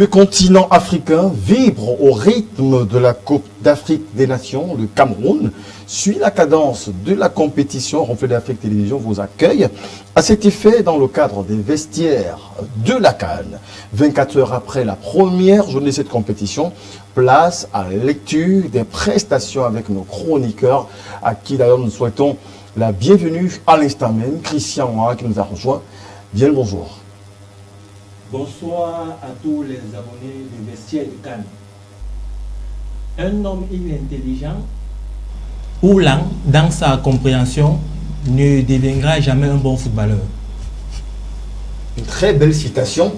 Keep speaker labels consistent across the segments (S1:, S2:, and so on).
S1: Le continent africain vibre au rythme de la Coupe d'Afrique des Nations. Le Cameroun suit la cadence de la compétition. Reflet d'Afrique Télévision vous accueille à cet effet dans le cadre des vestiaires de la CAN. 24 heures après la première journée de cette compétition, place à la lecture des prestations avec nos chroniqueurs, à qui d'ailleurs nous souhaitons la bienvenue à l'instant même. Christian Ouah qui nous a rejoint. Bien le bonjour.
S2: Bonsoir à tous les abonnés du vestiaire de Cannes. Un homme inintelligent ou lent dans sa compréhension ne deviendra jamais un bon footballeur.
S1: Une très belle citation.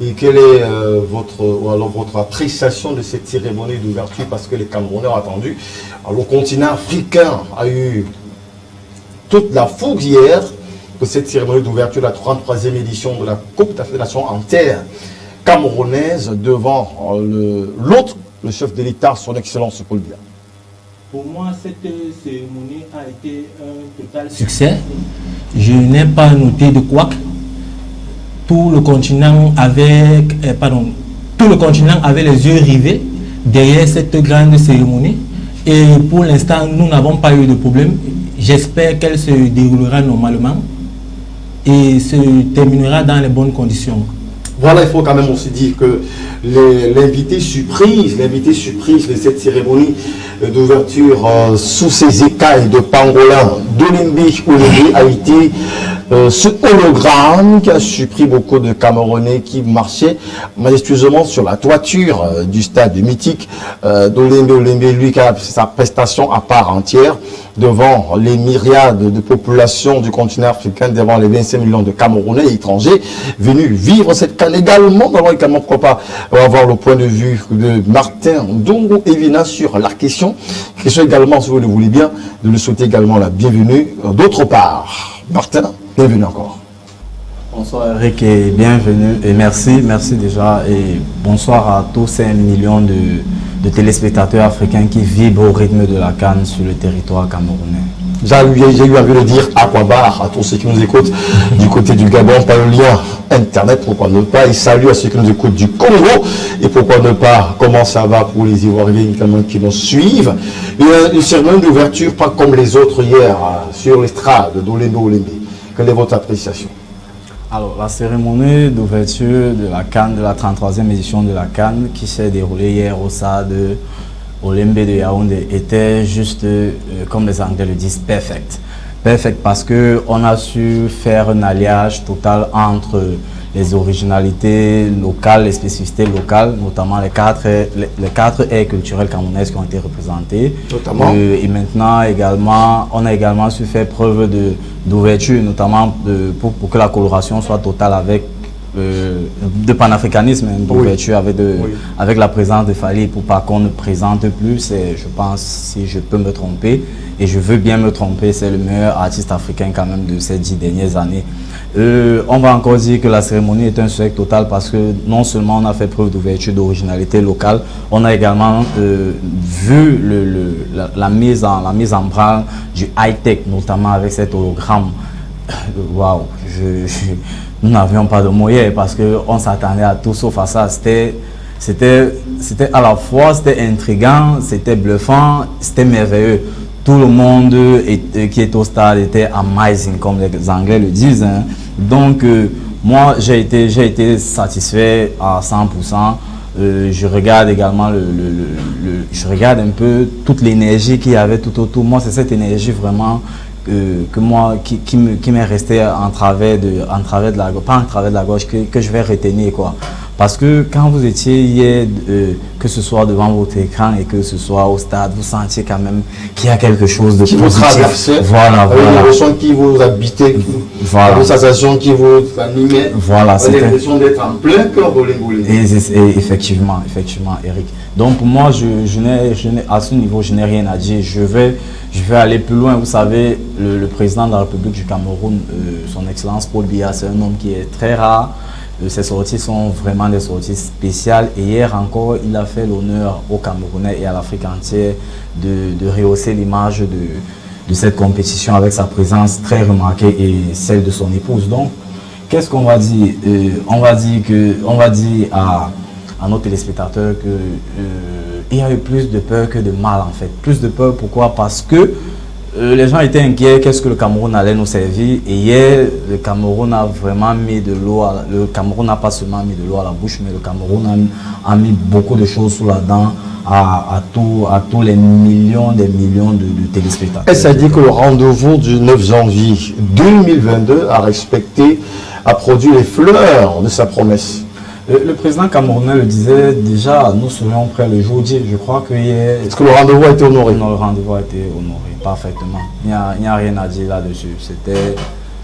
S1: Et quelle est votre appréciation de cette cérémonie d'ouverture? Parce que les Camerounais ont attendu. Alors, le continent africain a eu toute la fougue hier de cette cérémonie d'ouverture de la 33e édition de la Coupe d'Afrique des Nations en terre camerounaise devant l'autre, le chef de l'État, son Excellence Paul Biya.
S2: Pour moi, cette cérémonie a été un total succès. Je n'ai pas noté de couac. Tout le continent avait les yeux rivés derrière cette grande cérémonie. Et pour l'instant, nous n'avons pas eu de problème. J'espère qu'elle se déroulera normalement et se terminera dans les bonnes conditions.
S1: Voilà, il faut quand même aussi dire que l'invité surprise de cette cérémonie d'ouverture sous ces écailles de pangolin d'Olimbi a été ce hologramme qui a surpris beaucoup de Camerounais qui marchaient majestueusement sur la toiture du stade mythique d'Olimbi, lui qui a sa prestation à part entière devant les myriades de populations du continent africain, devant les 25 millions de Camerounais et étrangers venus vivre cette CAN également. Nous allons également, pourquoi pas, avoir le point de vue de Martin Ndongo Evina sur la question. Question également, si vous le voulez bien, de lui souhaiter également la bienvenue d'autre part. Martin, bienvenue encore.
S3: Bonsoir Eric et bienvenue et merci déjà et bonsoir à tous ces millions de téléspectateurs africains qui vibrent au rythme de la CAN sur le territoire camerounais.
S1: J'ai eu envie de dire Aquabar à tous ceux qui nous écoutent du côté du Gabon par le lien internet, pourquoi ne pas, et salut à ceux qui nous écoutent du Congo, et pourquoi ne pas, comment ça va pour les Ivoiriens également qui nous suivent. Une cérémonie d'ouverture pas comme les autres hier sur l'estrade d'Olimbi. Quelle est votre appréciation?
S3: Alors, la cérémonie d'ouverture de la CAN, de la 33e édition de la CAN, qui s'est déroulée hier au stade Olimbi de Yaoundé, était juste, comme les Anglais le disent, perfect. Perfect parce qu'on a su faire un alliage total entre les originalités locales, les spécificités locales, notamment les quatre aires culturelles camerounaises qui ont été représentées.
S1: Notamment.
S3: Et maintenant, on a également su faire preuve d'ouverture, notamment pour que la coloration soit totale avec de panafricanisme, d'ouverture avec la présence de Fally, pour pas qu'on ne présente plus. Je pense, si je peux me tromper, et je veux bien me tromper, c'est le meilleur artiste africain quand même de ces 10 dernières années. On va encore dire que la cérémonie est un succès total parce que non seulement on a fait preuve d'ouverture, d'originalité locale, on a également vu la mise en branle du high-tech, notamment avec cet hologramme. Waouh, nous n'avions pas de mots hier parce qu'on s'attendait à tout sauf à ça. C'était à la fois, c'était intriguant, c'était bluffant, c'était merveilleux. Tout le monde qui est au stade était amazing, comme les Anglais le disent. Hein. Donc, moi, j'ai été satisfait à 100%. Je regarde également je regarde un peu toute l'énergie qu'il y avait tout autour. Moi, c'est cette énergie vraiment qui m'est resté en travers de la gorge, pas en travers de la gorge, que je vais retenir, quoi. Parce que quand vous étiez hier, que ce soit devant votre écran et que ce soit au stade, vous sentiez quand même qu'il y a quelque chose de
S1: qui
S3: positif.
S1: Vous traversait,
S3: voilà.
S1: l'émotion qui vous habitait, la sensation qui vous animait,
S3: voilà,
S1: l'impression d'être en plein cœur d'Olimbi.
S3: Effectivement, Eric. Donc pour moi, à ce niveau, je n'ai rien à dire. Je vais aller plus loin. Vous savez, le président de la République du Cameroun, son Excellence Paul Biya, c'est un homme qui est très rare. Ces sorties sont vraiment des sorties spéciales et hier encore, il a fait l'honneur aux Camerounais et à l'Afrique entière de rehausser l'image de cette compétition avec sa présence très remarquée et celle de son épouse. Donc, qu'est-ce qu'on va dire? On va dire à nos téléspectateurs que il y a eu plus de peur que de mal en fait. Plus de peur, pourquoi? Parce que les gens étaient inquiets, qu'est-ce que le Cameroun allait nous servir. Et hier, le Cameroun a vraiment mis de l'eau, le Cameroun n'a pas seulement mis de l'eau à la bouche, mais le Cameroun a mis beaucoup de choses sous la dent à tous les millions de téléspectateurs.
S1: Et ça dit que le rendez-vous du 9 janvier 2022 a produit les fleurs de sa promesse.
S3: Le président camerounais le disait déjà, nous serions prêts le jour J. Je crois que hier...
S1: Est-ce que le rendez-vous a été honoré?
S3: Non, le rendez-vous a été honoré, parfaitement. Il n'y a rien à dire là-dessus.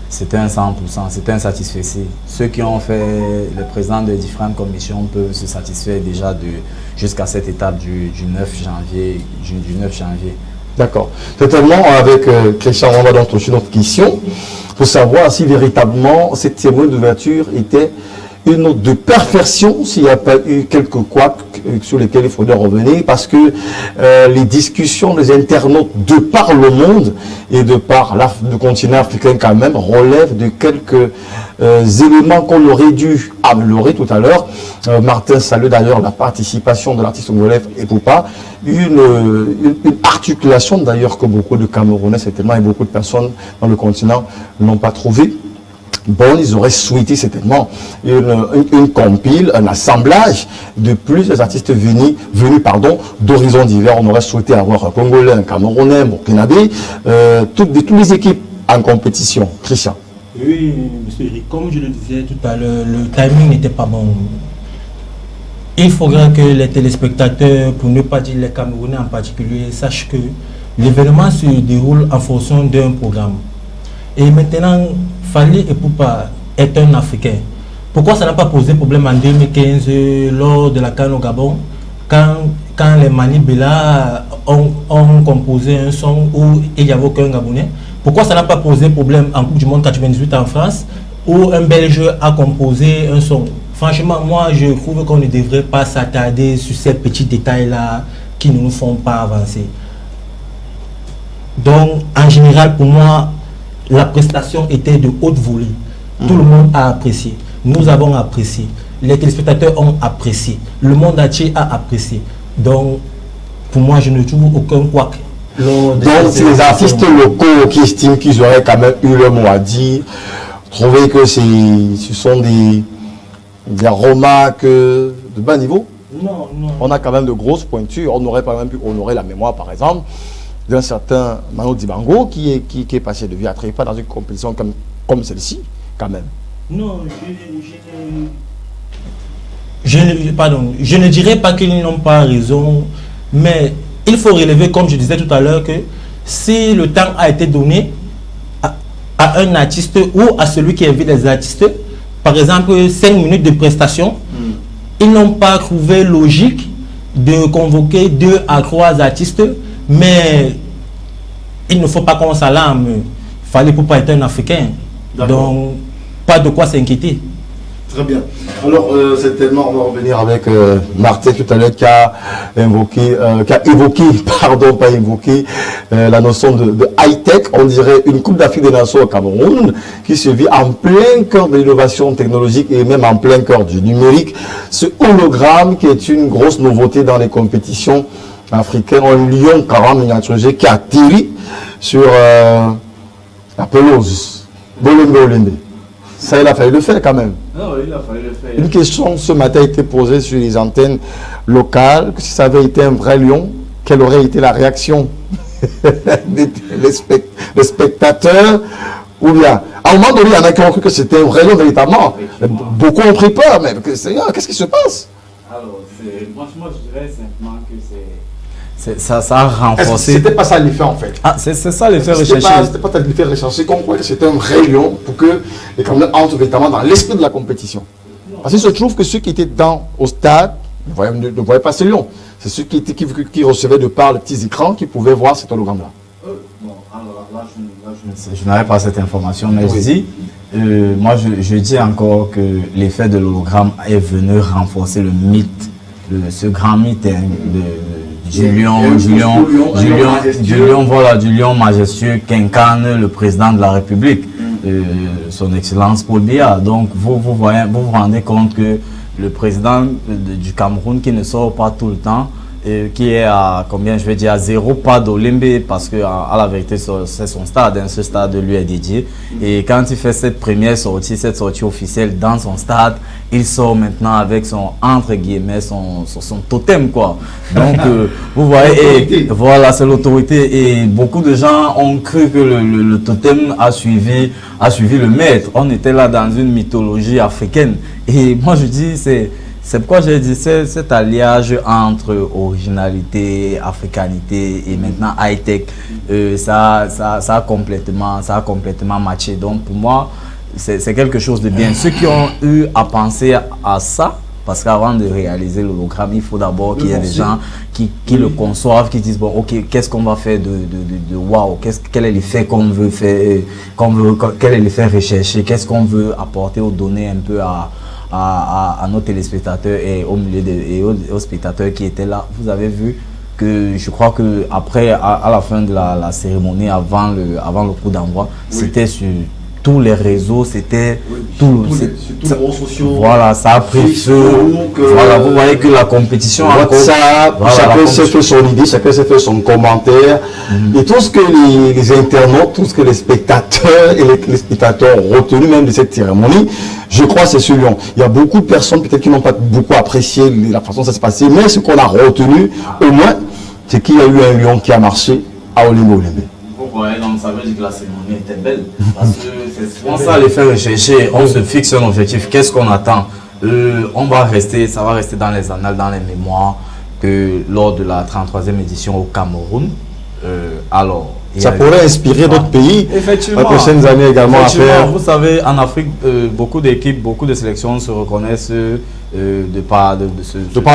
S3: C'était un 100%, c'était un satisfait. Ceux qui ont fait le président de différentes commissions peuvent se satisfaire déjà jusqu'à cette étape du 9 janvier.
S1: D'accord. Totalement, avec Christian, on va donc toucher notre question pour savoir si véritablement cette cérémonie d'ouverture était une note de perfection, s'il n'y a pas eu quelques couacs sur lesquels il faudrait revenir, parce que les discussions des internautes de par le monde et de par le continent africain quand même relèvent de quelques éléments qu'on aurait dû améliorer tout à l'heure. Martin salue d'ailleurs la participation de l'artiste congolais Epoupa, une articulation d'ailleurs que beaucoup de Camerounais certainement et beaucoup de personnes dans le continent n'ont pas trouvé. Bon, ils auraient souhaité certainement une compile, un assemblage de plusieurs artistes venus d'horizons divers. On aurait souhaité avoir un Congolais, un Camerounais, un Burkinabé, toutes les équipes en compétition. Christian.
S2: Oui, monsieur Eric, comme je le disais tout à l'heure, le timing n'était pas bon. Il faudra que les téléspectateurs, pour ne pas dire les Camerounais en particulier, sachent que l'événement se déroule en fonction d'un programme. Et maintenant, Fally Epoupa est un Africain. Pourquoi ça n'a pas posé problème en 2015 lors de la CAN au Gabon, quand les Mani Bella ont composé un son où il n'y avait aucun Gabonais? Pourquoi ça n'a pas posé problème en Coupe du Monde 98 en France, où un Belge a composé un son? Franchement, moi, je trouve qu'on ne devrait pas s'attarder sur ces petits détails-là qui ne nous font pas avancer. Donc, en général, pour moi, la prestation était de haute volée. Tout le monde a apprécié. Nous avons apprécié. Les téléspectateurs ont apprécié. Le monde entier a apprécié. Donc, pour moi, je ne trouve aucun couac.
S1: Donc, c'est les artistes locaux qui estiment qu'ils auraient quand même eu le mot à dire, trouver que ce sont des remarques de bas niveau.
S2: Non.
S1: On a quand même de grosses pointures. On aurait pas même pu honorer la mémoire, par exemple, d'un certain Mano Dibango qui est passé de vie à trépas dans une compétition comme celle-ci, quand même.
S2: Non, je ne dirais pas qu'ils n'ont pas raison, mais il faut relever, comme je disais tout à l'heure, que si le temps a été donné à un artiste ou à celui qui invite les artistes, par exemple 5 minutes de prestation, ils n'ont pas trouvé logique de convoquer 2 à 3 artistes. Mais il ne faut pas qu'on s'alarme. Fally Epoupa être un Africain. Donc, pas de quoi s'inquiéter.
S1: Très bien. Alors, certainement, on va revenir avec Martin tout à l'heure qui a évoqué la notion de high-tech. On dirait une Coupe d'Afrique des Nations au Cameroun qui se vit en plein cœur de l'innovation technologique et même en plein cœur du numérique. Ce hologramme qui est une grosse nouveauté dans les compétitions africain, un lion 40 miniaturisé qui atterrit sur la pelouse. Bolembe. Ça, il a fallu le faire quand même.
S3: Non, il a fallu le faire.
S1: Une question ce matin a été posée sur les antennes locales, que si ça avait été un vrai lion, quelle aurait été la réaction des spectateurs? Ou bien, à un moment donné, il y en a qui ont cru que c'était un vrai lion véritablement. Beaucoup ont pris peur, mais qu'est-ce qui se passe?
S3: Alors, franchement, je dirais simplement que ça a renforcé.
S1: C'était pas ça l'effet en fait.
S3: Ah, c'est ça l'effet recherché.
S1: C'était pas l'effet recherché qu'on croyait que c'était un vrai lion pour que les Camerounais entrent véritablement dans l'esprit de la compétition. Parce qu'il se trouve que ceux qui étaient au stade ne voyaient pas ce lion. C'est ceux qui recevaient de par les petits écrans qui pouvaient voir cet hologramme-là.
S3: Bon, alors là, je n'avais pas cette information, mais moi je dis encore que l'effet de l'hologramme est venu renforcer le mythe, ce grand mythe du lion majestueux qu'incarne le président de la République, son Excellence Paul Biya. Donc vous vous rendez compte que le président du Cameroun qui ne sort pas tout le temps, qui est à combien, je vais dire, à 0 pas d'Olembe, parce que à la vérité c'est son stade, ce stade lui est dédié. Et quand il fait cette première sortie, cette sortie officielle dans son stade, il sort maintenant avec son, entre guillemets, son totem, quoi. Donc vous voyez, et voilà, c'est l'autorité, et beaucoup de gens ont cru que le totem a suivi le maître. On était là dans une mythologie africaine, et moi je dis, c'est pourquoi j'ai dit cet alliage entre originalité, africanité et maintenant high-tech, ça a complètement matché. Donc pour moi, c'est quelque chose de bien. Ceux qui ont eu à penser à ça, parce qu'avant de réaliser l'hologramme, il faut d'abord qu'il y ait des gens qui le conçoivent, qui disent, bon, ok, qu'est-ce qu'on va faire de wow, quel est l'effet qu'on veut faire, quel est l'effet recherché, qu'est-ce qu'on veut apporter aux données un peu à nos téléspectateurs et aux spectateurs qui étaient là. Vous avez vu que je crois que après, à la fin de la cérémonie, avant le coup d'envoi, c'était sur tous les réseaux, c'était tous les réseaux sociaux. Voilà, ça a pris feu. Voilà, vous voyez que la compétition
S1: WhatsApp, chacun s'est fait son idée, chacun s'est fait son commentaire. Et tout ce que les internautes, tout ce que les spectateurs et les spectateurs ont retenu même de cette cérémonie, je crois c'est ce lion. Il y a beaucoup de personnes peut-être qui n'ont pas beaucoup apprécié la façon dont ça s'est passé, mais ce qu'on a retenu au moins, c'est qu'il y a eu un lion qui a marché à Olembe.
S3: Ouais, donc ça veut dire que la cérémonie était belle. Parce que c'est souvent ça les fait rechercher. On se fixe un objectif. Qu'est-ce qu'on attend? Ça va rester dans les annales, dans les mémoires, que lors de la 33e édition au Cameroun,
S1: ça pourrait inspirer d'autres pays.
S3: Effectivement.
S1: Les prochaines années également à faire.
S3: Vous savez, en Afrique, beaucoup d'équipes, beaucoup de sélections se reconnaissent de par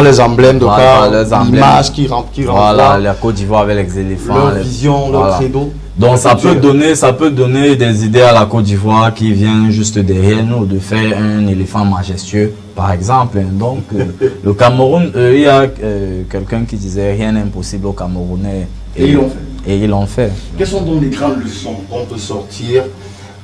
S1: les emblèmes, de par l'image qui
S3: voilà, la Côte d'Ivoire avec les éléphants.
S1: Leur vision, leur credo.
S3: Donc ça peut donner des idées à la Côte d'Ivoire qui vient juste derrière nous de faire un éléphant majestueux, par exemple. Donc le Cameroun, il y a quelqu'un qui disait rien n'est impossible aux Camerounais.
S1: Et ils l'ont fait.
S3: fait.
S1: Quelles sont donc les grandes leçons qu'on peut sortir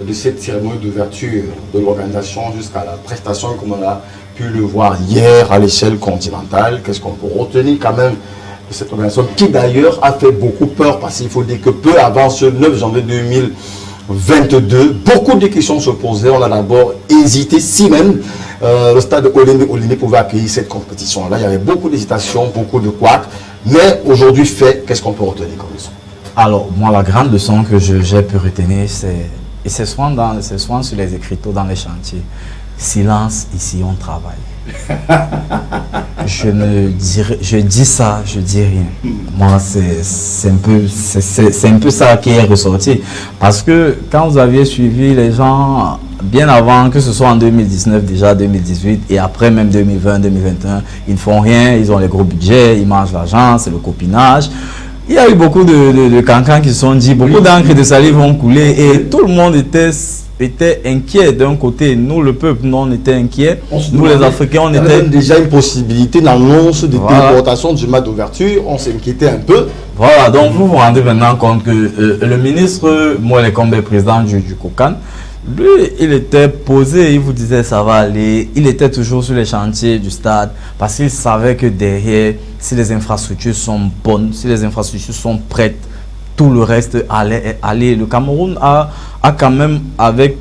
S1: de cette cérémonie d'ouverture de l'organisation jusqu'à la prestation, comme on a pu le voir hier à l'échelle continentale? Qu'est-ce qu'on peut retenir quand même de cette organisation qui d'ailleurs a fait beaucoup peur, parce qu'il faut dire que peu avant ce 9 janvier 2022, beaucoup de questions se posaient. On a d'abord hésité si même le stade de Olembe pouvait accueillir cette compétition-là. Il y avait beaucoup d'hésitations, beaucoup de couacs, mais aujourd'hui qu'est-ce qu'on peut retenir comme leçon?
S3: Alors, moi, la grande leçon que j'ai pu retenir, c'est souvent sur les écriteaux dans les chantiers. Silence, ici on travaille. Je dis ça, je dis rien. Moi, c'est un peu ça qui est ressorti. Parce que quand vous aviez suivi les gens, bien avant, que ce soit en 2019, déjà 2018, et après même 2020, 2021, ils ne font rien, ils ont les gros budgets, ils mangent l'argent, c'est le copinage. Il y a eu beaucoup de cancans qui se sont dit, beaucoup d'encre et de salive vont couler, et tout le monde était inquiet d'un côté. Nous, le peuple, nous, on était inquiets. Nous, les Africains, on était...
S1: déjà une possibilité d'annonce de déportation du match d'ouverture. On s'inquiétait un peu.
S3: Voilà, donc vous vous rendez maintenant compte que le ministre Moelle Kombe, président du COCAN, lui, il était posé, il vous disait ça va aller. Il était toujours sur les chantiers du stade parce qu'il savait que derrière, si les infrastructures sont bonnes, si les infrastructures sont prêtes, tout le reste allait aller. Le Cameroun a quand même, avec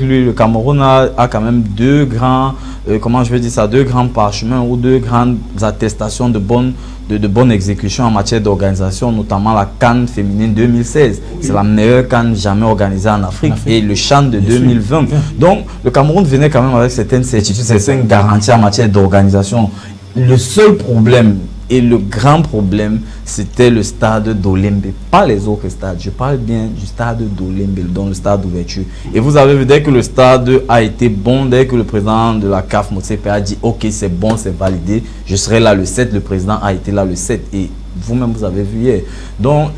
S3: lui, le Cameroun a quand même deux grands, deux grands parchemins ou deux grandes attestations de bonne exécution en matière d'organisation, notamment la CAN féminine 2016. C'est la meilleure CAN jamais organisée en Afrique, et le CHAN de 2020. Donc, le Cameroun venait quand même avec certaines certitudes, certaines garanties en matière d'organisation. Le seul problème, et le grand problème, c'était le stade d'Olembe, pas les autres stades. Je parle bien du stade d'Olembe, donc le stade d'ouverture. Et vous avez vu, dès que le stade a été bon, dès que le président de la CAF, Motsepe, a dit « Ok, c'est bon, c'est validé, je serai là le 7 », le président a été là le 7. Et vous-même, vous avez vu hier. Donc,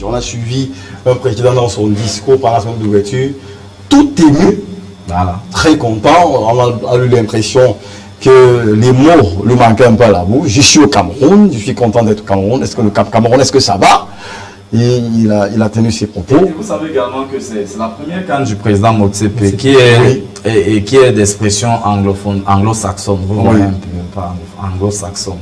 S1: on a suivi un président dans son discours par la semaine d'ouverture, tout ému, voilà, très content. On a eu l'impression que les mots lui manquaient un peu à la bouche. Je suis au Cameroun, je suis content d'être au Cameroun. Est-ce que le Cameroun, est-ce que ça va? Et il a tenu ses propos.
S3: Et vous savez également que c'est la première CAN du président Motsepe qui est d'expression anglophone, anglo-saxonne, vous voyez un peu, pas anglo-saxonne.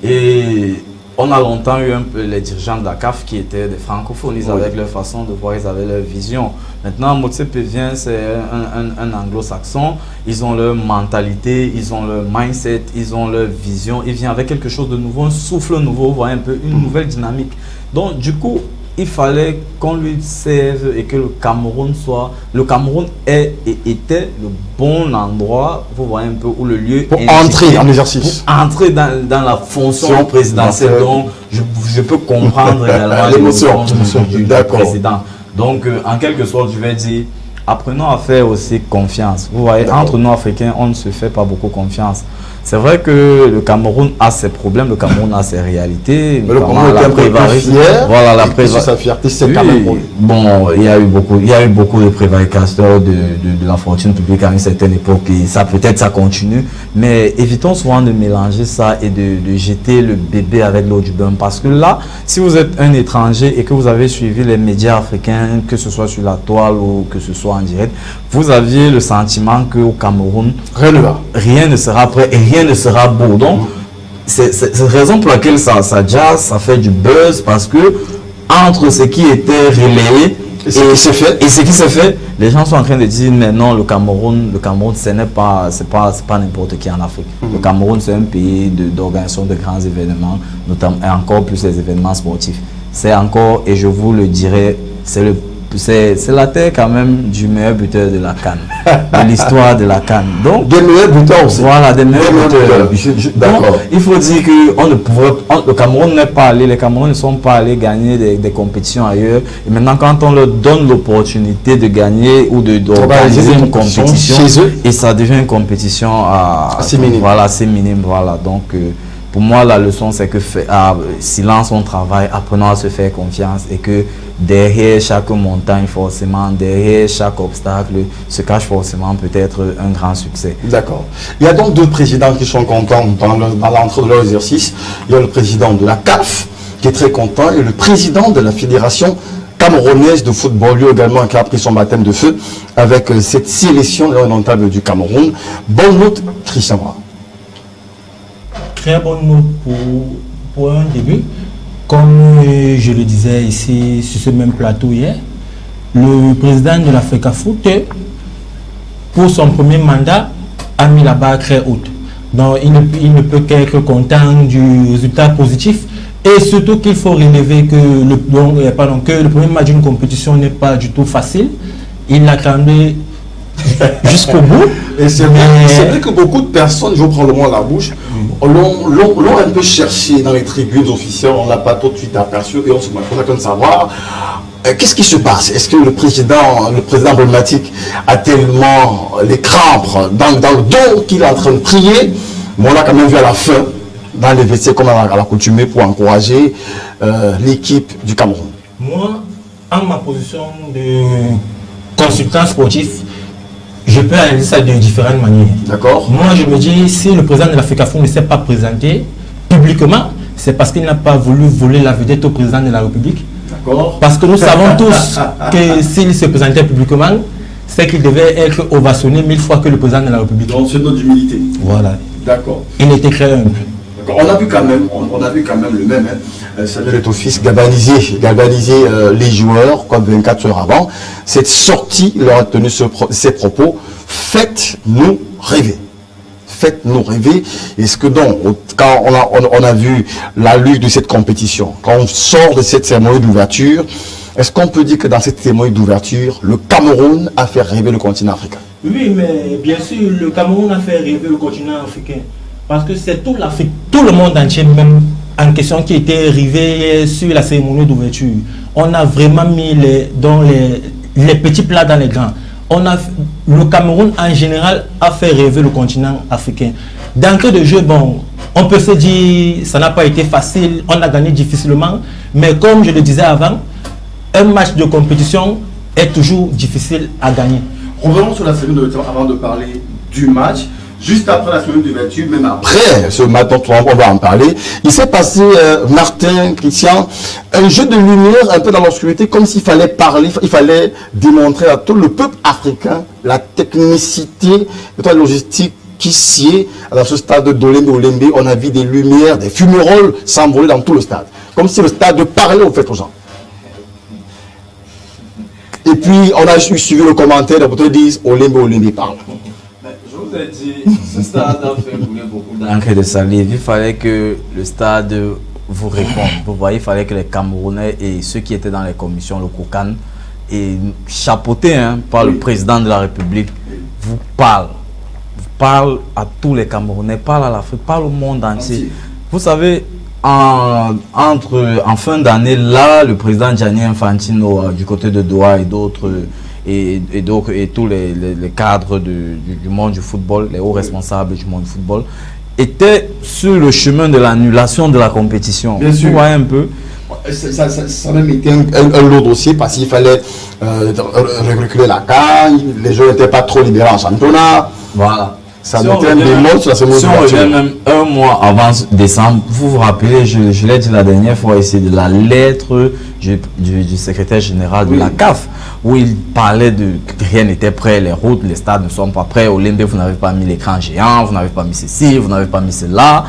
S3: Et on a longtemps eu un peu les dirigeants de la CAF qui étaient des francophones, ils avaient leur façon de voir, ils avaient leur vision. Maintenant, Motsepe vient, c'est un anglo-saxon, ils ont leur mentalité, ils ont leur mindset, ils ont leur vision, il vient avec quelque chose de nouveau, un souffle nouveau, vous voyez un peu, une nouvelle dynamique. Donc, du coup, il fallait qu'on lui serve et que le Cameroun soit... Le Cameroun était le bon endroit, vous voyez un peu, où le lieu...
S1: Pour entrer en exercice.
S3: Pour entrer dans la fonction présidentielle. Donc, je peux comprendre également l'émotion du président. Donc, en quelque sorte, je vais dire, apprenons à faire aussi confiance. Vous voyez, entre nous Africains, on ne se fait pas beaucoup confiance. C'est vrai que le Cameroun a ses problèmes, le Cameroun a ses réalités.
S1: Mais le Cameroun est un peu fier.
S3: Voilà, la
S1: sa fierté, c'est quand même bon.
S3: Bon, il y a eu beaucoup de prévaricateurs de la fortune publique à une certaine époque et ça peut-être ça continue. Mais évitons souvent de mélanger ça et de jeter le bébé avec l'eau du bain. Parce que là, si vous êtes un étranger et que vous avez suivi les médias africains, que ce soit sur la toile ou que ce soit en direct, vous aviez le sentiment qu'au Cameroun, rien ne sera prêt et rien ne sera beau. Donc, c'est la raison pour laquelle ça jazz, ça fait du buzz, parce que entre ce qui était relayé et ce qui s'est fait, les gens sont en train de dire mais non, le Cameroun ce n'est pas n'importe qui en Afrique. Le Cameroun, c'est un pays d'organisation de grands événements, notamment et encore plus les événements sportifs. C'est encore, et je vous le dirai, c'est la terre quand même du meilleur buteur de la CAN, de l'histoire de la CAN. Donc,
S1: des meilleurs buteurs aussi.
S3: Voilà, des meilleurs buteurs.
S1: D'accord.
S3: Il faut dire que le Cameroun n'est pas allé, les Camerounais ne sont pas allés gagner des compétitions ailleurs. Et maintenant, quand on leur donne l'opportunité de gagner ou d'organiser une compétition,
S1: chez eux,
S3: et ça devient une compétition
S1: assez minime.
S3: Voilà, assez minime. Voilà. Donc, pour moi, la leçon, c'est que silence, on travaille, apprenons à se faire confiance et que derrière chaque montagne, forcément, derrière chaque obstacle, se cache forcément peut-être un grand succès.
S1: D'accord. Il y a donc deux présidents qui sont contents dans l'entrée de leur exercice. Il y a le président de la CAF qui est très content et le président de la Fédération camerounaise de football, lui également, qui a pris son baptême de feu avec cette sélection notable du Cameroun. Bonne note, Christian.
S2: Très bonne note pour un début. Comme je le disais ici sur ce même plateau hier, le président de l'Africa Foot, pour son premier mandat, a mis la barre très haute. Donc il ne peut qu'être content du résultat positif et surtout qu'il faut relever que le premier match d'une compétition n'est pas du tout facile. Il l'attendait jusqu'au bout.
S1: Et c'est vrai que beaucoup de personnes, je prends le mot à la bouche, l'ont un peu cherché dans les tribunes officielles, on ne l'a pas tout de suite aperçu et on se demande de savoir qu'est-ce qui se passe. Est-ce que le président emblématique a tellement les crampes dans le dos qu'il est en train de prier, mais on l'a quand même vu à la fin dans les vestiaires comme à l'accoutumée pour encourager l'équipe du Cameroun.
S2: Moi, en ma position de consultant sportif, je peux analyser ça de différentes manières.
S1: D'accord.
S2: Moi, je me dis, si le président de l'Africa Foot ne s'est pas présenté publiquement, c'est parce qu'il n'a pas voulu voler la vedette au président de la République.
S1: D'accord.
S2: Parce que nous savons tous que s'il se présentait publiquement, c'est qu'il devait être ovationné 1000 fois que le président de la République.
S1: Donc, c'est notre humilité.
S2: Voilà.
S1: D'accord.
S2: Il était très humble.
S1: On a vu quand même le même, Samuel Eto'o-Fils galvaniser les joueurs comme 24 heures avant. Cette sortie leur a tenu ces propos. Faites-nous rêver. Faites-nous rêver. Est-ce que donc, quand on a vu la lutte de cette compétition, quand on sort de cette cérémonie d'ouverture, est-ce qu'on peut dire que dans cette cérémonie d'ouverture, le Cameroun a fait rêver le continent africain?
S2: Oui, mais bien sûr, le Cameroun a fait rêver le continent africain. Parce que c'est toute l'Afrique, tout le monde entier même en question qui était arrivé sur la cérémonie d'ouverture. On a vraiment mis les petits plats dans les grands. Le Cameroun en général a fait rêver le continent africain. D'entrée de jeu, bon, on peut se dire ça n'a pas été facile, on a gagné difficilement. Mais comme je le disais avant, un match de compétition est toujours difficile à gagner.
S1: Revenons sur la cérémonie d'ouverture avant de parler du match. juste après la semaine d'ouverture, même après ce matin, on va en parler, il s'est passé, Martin, Christian, un jeu de lumière un peu dans l'obscurité, comme s'il fallait parler, il fallait démontrer à tout le peuple africain la technicité de la logistique qui sied dans ce stade d'Olembe. On a vu des lumières, des fumerolles s'envoler dans tout le stade, comme si le stade parlait au fait aux gens. Et puis, on a suivi le commentaire, les autres disent Olembe parle.
S3: Je vous ai dit, ce stade a fait couler beaucoup d'encre et de salive. Il fallait que le stade vous réponde. Vous voyez, il fallait que les Camerounais et ceux qui étaient dans les commissions, le COCAN, et chapeautés par le président de la République, vous parlent. Vous parlent à tous les Camerounais, parlent à l'Afrique, parlent au monde entier. Vous savez, en fin d'année, là, le président Gianni Infantino du côté de Doha et d'autres et tous les cadres du monde du football, les hauts responsables du monde du football, étaient sur le chemin de l'annulation de la compétition.
S1: Bien sûr.
S3: Vous voyez un peu.
S1: Ça a même été un lourd dossier parce qu'il fallait reculer la cagne, les jeux n'étaient pas trop libérés en championnat.
S3: Voilà.
S1: Ça mettait un bémol sur la seconde
S3: si on revient même un mois avant décembre, vous vous rappelez, je l'ai dit la dernière fois ici, de la lettre du secrétaire général de la CAF, où il parlait de que rien n'était prêt, les routes, les stades ne sont pas prêts, au Limbe, vous n'avez pas mis l'écran géant, vous n'avez pas mis ceci, vous n'avez pas mis cela.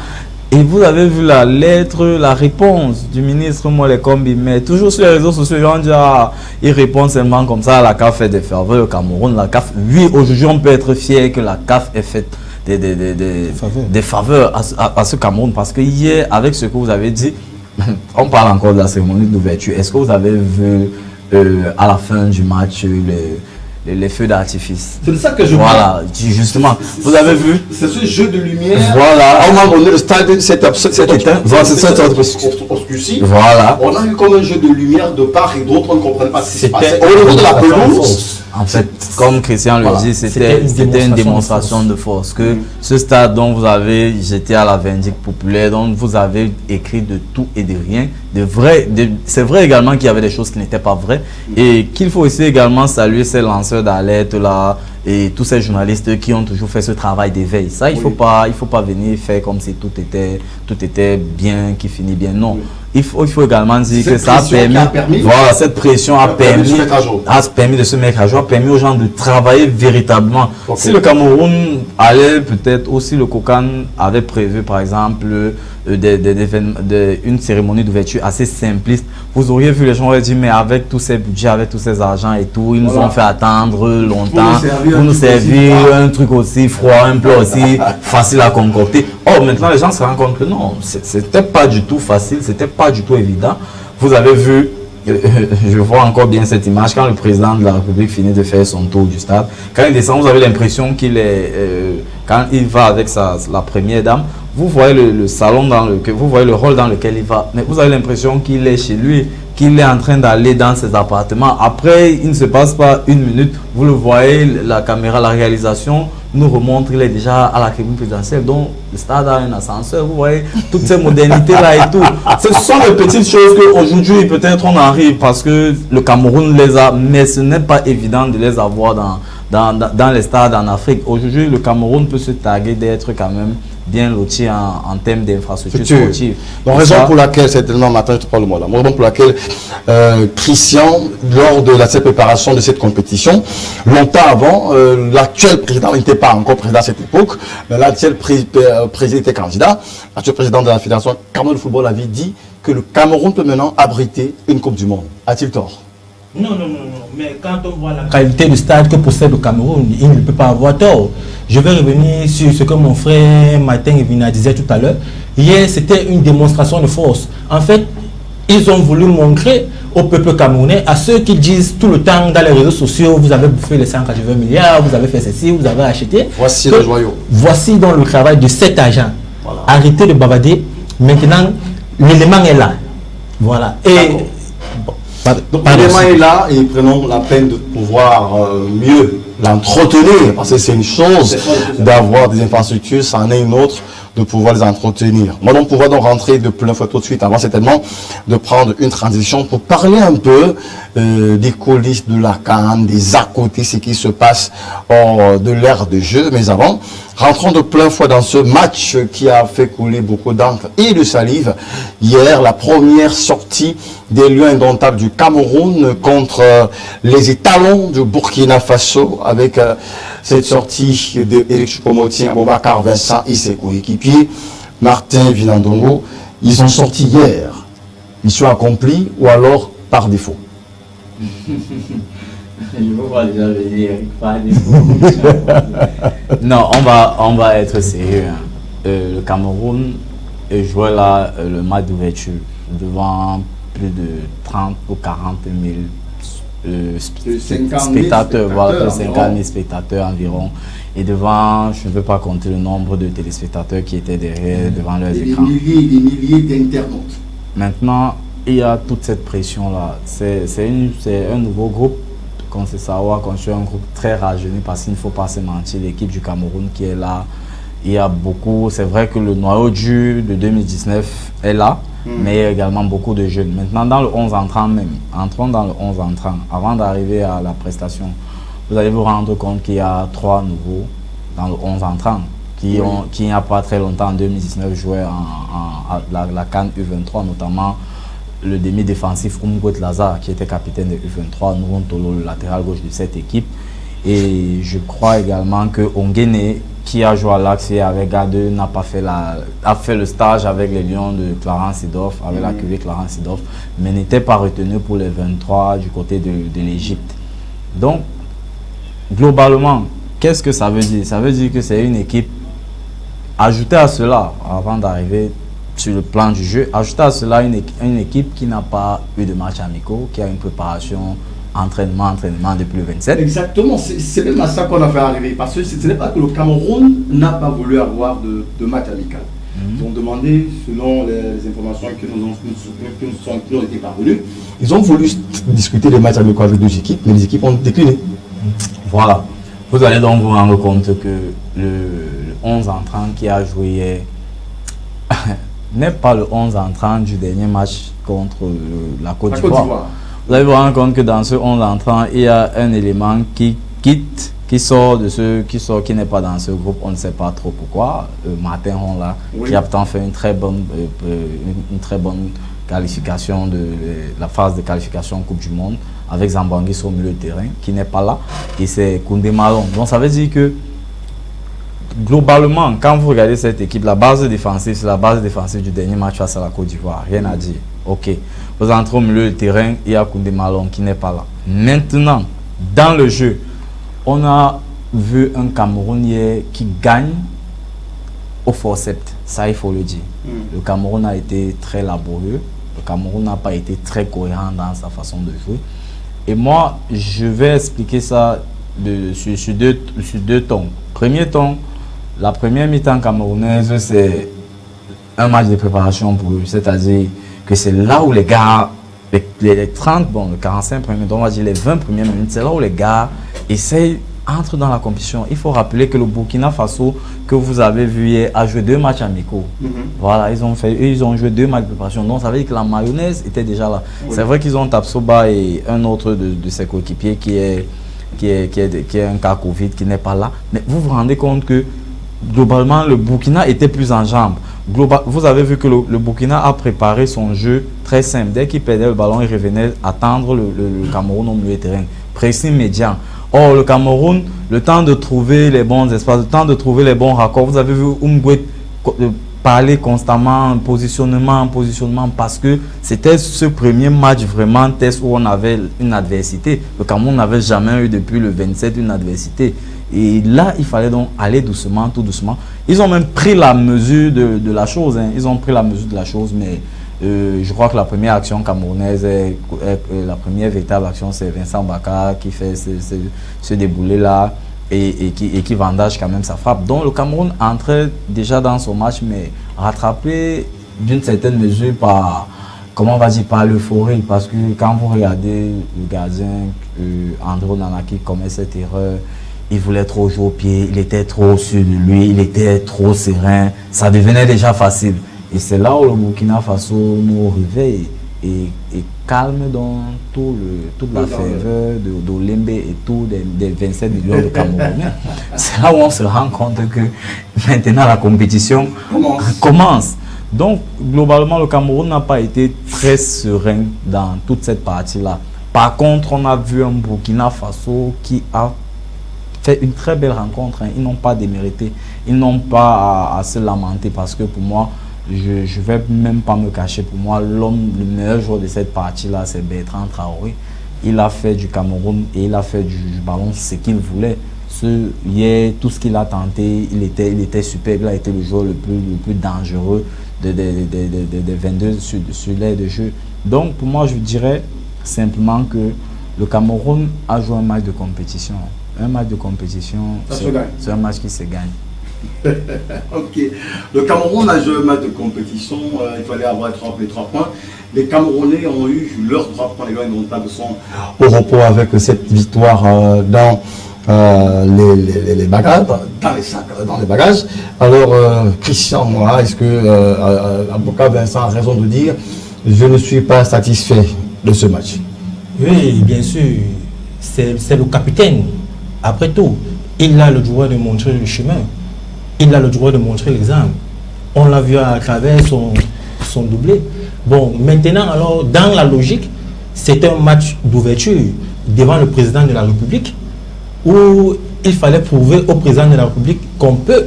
S3: Et vous avez vu la lettre, la réponse du ministre Molle Kombi, mais toujours sur les réseaux sociaux, on dit, il répond seulement comme ça, la CAF fait des faveurs au Cameroun. La CAF, oui, aujourd'hui, on peut être fier que la CAF ait fait des faveurs à ce Cameroun, parce que hier, avec ce que vous avez dit, on parle encore de la cérémonie d'ouverture. Est-ce que vous avez vu à la fin du match les feux d'artifice?
S1: C'est de ça que je vois.
S3: Voilà, justement, vous avez vu?
S1: C'est ce jeu de lumière.
S3: Voilà.
S1: À un moment donné, le stade s'est éteint.
S3: Voilà.
S1: On a eu comme un jeu de lumière de part et d'autre, on ne comprenait pas ce qui se passait. Au niveau de la pelouse,
S3: en fait, comme Christian le dit, c'était une démonstration de force. Que ce stade dont vous avez jeté à la vindicte populaire, dont vous avez écrit de tout et de rien, c'est vrai également qu'il y avait des choses qui n'étaient pas vraies, et qu'il faut aussi également saluer ces lanceurs d'alerte là et tous ces journalistes qui ont toujours fait ce travail d'éveil. Ça, il faut pas venir faire comme si tout était bien, qui finit bien. Non. Il faut également dire que ça a permis, voilà, cette pression a permis de se mettre à jour, a permis aux gens de travailler véritablement. Okay. Si le Cameroun allait peut-être aussi, le COCAN avait prévu par exemple une cérémonie d'ouverture assez simpliste, vous auriez vu les gens auraient dit, mais avec tous ces budgets, avec tous ces argents et tout, ils nous ont fait attendre longtemps pour nous servir un truc aussi froid, un plat aussi facile à concocter. Oh, maintenant les gens se rendent compte que non, c'était pas du tout facile, c'était pas du tout évident. Vous avez vu, je vois encore bien cette image, quand le président de la République finit de faire son tour du stade, quand il descend, vous avez l'impression qu'il est, quand il va avec la première dame, vous voyez le salon vous voyez le hall dans lequel il va, mais vous avez l'impression qu'il est chez lui, qu'il est en train d'aller dans ses appartements. Après, il ne se passe pas une minute, vous le voyez, la caméra, la réalisation nous remontre qu'il est déjà à la tribune présidentielle, donc le stade a un ascenseur, vous voyez, toutes ces modernités-là et tout. Ce sont des petites choses qu'aujourd'hui, peut-être on arrive parce que le Cameroun les a, mais ce n'est pas évident de les avoir dans les stades en Afrique. Aujourd'hui, le Cameroun peut se targuer d'être quand même bien loti en termes d'infrastructures sportives.
S1: Donc, raison pour laquelle, c'est tellement matin, je te parle le mot là, raison pour laquelle Christian, lors de cette préparation de cette compétition, longtemps avant, l'actuel président n'était pas encore président à cette époque, mais l'actuel président était candidat, l'actuel président de la Fédération Cameroun de football avait dit que le Cameroun peut maintenant abriter une Coupe du Monde. A-t-il tort?
S2: Non, mais quand on voit la qualité du stade que possède le Cameroun, il ne peut pas avoir tort. Je vais revenir sur ce que mon frère Martin Evina disait tout à l'heure. Hier, c'était une démonstration de force. En fait, ils ont voulu montrer au peuple camerounais, à ceux qui disent tout le temps dans les réseaux sociaux, vous avez bouffé les 180 milliards, vous avez fait ceci, vous avez acheté.
S1: Voici le joyau.
S2: Voici donc le travail de cet agent. Voilà. Arrêtez de bavader. Maintenant, l'élément est là. Voilà. Et
S1: donc l'élément est là et prenons la peine de pouvoir mieux l'entretenir, parce que c'est une chose d'avoir des infrastructures, c'en est une autre de pouvoir les entretenir. Moi, on pourra donc rentrer de plein fouet tout de suite, avant certainement de prendre une transition pour parler un peu des coulisses de la CAN, des à côté, ce qui se passe hors de l'ère de jeu. Mais avant, rentrons de plein fouet dans ce match qui a fait couler beaucoup d'encre et de salive. Hier, la première sortie des Lions indomptables du Cameroun contre les étalons du Burkina Faso avec cette sortie de Eric Choupo-Moting, Aboubacar Vincent et ses coéquipiers, Martin Vinandongo. Ils sont sortis hier. Ils sont accomplis ou alors par défaut?
S3: Non, on va être sérieux. Le Cameroun jouait là le match d'ouverture devant plus de 30 ou 40 000 spectateurs, voilà, 50 000 spectateurs environ. Et devant, je ne veux pas compter le nombre de téléspectateurs qui étaient derrière, devant leurs écrans.
S1: Des milliers d'internautes.
S3: Maintenant, il y a toute cette pression-là. C'est un nouveau groupe. Quand c'est savoir construit un groupe très rajeuni, parce qu'il ne faut pas se mentir, l'équipe du Cameroun qui est là, il y a beaucoup, c'est vrai que le noyau dur de 2019 est là, mais il y a également beaucoup de jeunes. Maintenant, dans le 11 entrant même, entrons dans le 11 entrant, avant d'arriver à la prestation, vous allez vous rendre compte qu'il y a 3 nouveaux dans le 11 entrant, qui il n'y a pas très longtemps, en 2019, jouaient à la CAN U23, notamment le demi-défensif Umgwet Lazare, qui était capitaine de U23, Nouron Tolo, le latéral gauche de cette équipe. Et je crois également que Ongene, qui a joué à l'Axe avec G2, a fait le stage avec les Lions de Clarence Seedorf, avec la QV Clarence Seedorf, mais n'était pas retenu pour les 23 du côté de l'Égypte. Donc, globalement, qu'est-ce que ça veut dire? Ça veut dire que c'est une équipe, ajoutée à cela, avant d'arriver sur le plan du jeu, ajouter à cela une équipe qui n'a pas eu de match amicaux, qui a une préparation entraînement depuis le 27.
S1: Exactement, c'est même à ça qu'on a fait arriver, parce que ce n'est pas que le Cameroun n'a pas voulu avoir de match amical. Ils ont demandé, selon les informations qui nous ont été parvenues, ils ont voulu discuter des matchs amicaux avec 2 équipes, mais les équipes ont décliné.
S3: Voilà. Vous allez donc vous rendre compte que le 11 entrant qui a joué hier n'est pas le 11 entrant du dernier match contre la Côte d'Ivoire. Vous allez vous rendre compte que dans ce 11 entrant, il y a un élément qui quitte, qui n'est pas dans ce groupe, on ne sait pas trop pourquoi. Martin Honla, qui a pourtant fait une très bonne qualification de la phase de qualification Coupe du Monde, avec Zambangui au milieu de terrain, qui n'est pas là, et c'est Koundé Malong. Donc ça veut dire que globalement, quand vous regardez cette équipe, la base défensive, c'est la base défensive du dernier match face à la Côte d'Ivoire. Rien à dire. Ok. Vous entrez au milieu de terrain, il y a Koundé Malong qui n'est pas là. Maintenant, dans le jeu, on a vu un Cameroun hier qui gagne au forceps. Ça, il faut le dire. Le Cameroun a été très laborieux. Le Cameroun n'a pas été très cohérent dans sa façon de jouer. Et moi, je vais expliquer ça sur deux tons. Premier ton, la première mi-temps camerounaise, c'est un match de préparation pour eux. C'est-à-dire que c'est là où les gars, les 30, bon, le 45 premiers, on va dire les 20 premières minutes, c'est là où les gars entrent dans la compétition. Il faut rappeler que le Burkina Faso, que vous avez vu hier, a joué 2 matchs amicaux. Voilà, ils ont joué 2 matchs de préparation. Donc ça veut dire que la mayonnaise était déjà là. C'est vrai qu'ils ont Tapsoba et un autre de ses coéquipiers qui est un cas Covid, qui n'est pas là. Mais vous vous rendez compte que globalement, le Burkina était plus en jambes. Vous avez vu que le Burkina a préparé son jeu très simple. Dès qu'il perdait le ballon, il revenait attendre le Cameroun au milieu de terrain. Pressing médian. Or, le Cameroun, le temps de trouver les bons espaces, le temps de trouver les bons raccords, vous avez vu Umgwet parler constamment, positionnement, parce que c'était ce premier match vraiment test où on avait une adversité. Le Cameroun n'avait jamais eu depuis le 27 une adversité. Et là, il fallait donc aller doucement, tout doucement. Ils ont même pris la mesure de la chose. Ils ont pris la mesure de la chose, mais je crois que la première action camerounaise, la première véritable action, c'est Vincent Baka qui fait ce déboulé-là et qui vendage quand même sa frappe. Donc le Cameroun entrait déjà dans son match, mais rattrapé d'une certaine mesure par, comment on va dire, par l'euphorie. Parce que quand vous regardez le gardien, Andro Nana qui commet cette erreur, il voulait trop jouer au pied, il était trop sûr de lui, il était trop serein, ça devenait déjà facile. Et c'est là où le Burkina Faso nous réveille et calme dans toute la ferveur d'Olembe et tout des 27 millions de Camerounais. C'est là où on se rend compte que maintenant la compétition commence. Donc, globalement, le Cameroun n'a pas été très serein dans toute cette partie-là. Par contre, on a vu un Burkina Faso qui a fait une très belle rencontre. Ils n'ont pas démérité. Ils n'ont pas à se lamenter parce que pour moi, je ne vais même pas me cacher. Pour moi, le meilleur joueur de cette partie-là, c'est Bertrand Traoré. Il a fait du Cameroun et il a fait du ballon ce qu'il voulait. Hier, tout ce qu'il a tenté, il était super. Il a été le joueur le plus dangereux des 22 sur l'aire de jeu. Donc, pour moi, je dirais simplement que le Cameroun a joué un match de compétition. Un match de compétition, c'est un match qui se gagne.
S1: Ok. Le Cameroun a joué un match de compétition. Il fallait avoir les 3 points. Les Camerounais ont eu leurs 3 points. Les gars, ils sont au repos avec cette victoire dans les bagages, dans les bagages. Alors, Christian, moi, est-ce que Avocat Vincent a raison de dire je ne suis pas satisfait de ce match?
S2: Oui, bien sûr. C'est le capitaine. Après tout, il a le droit de montrer le chemin. Il a le droit de montrer l'exemple. On l'a vu à travers son doublé. Bon, maintenant, alors, dans la logique, c'est un match d'ouverture devant le président de la République où il fallait prouver au président de la République qu'on peut,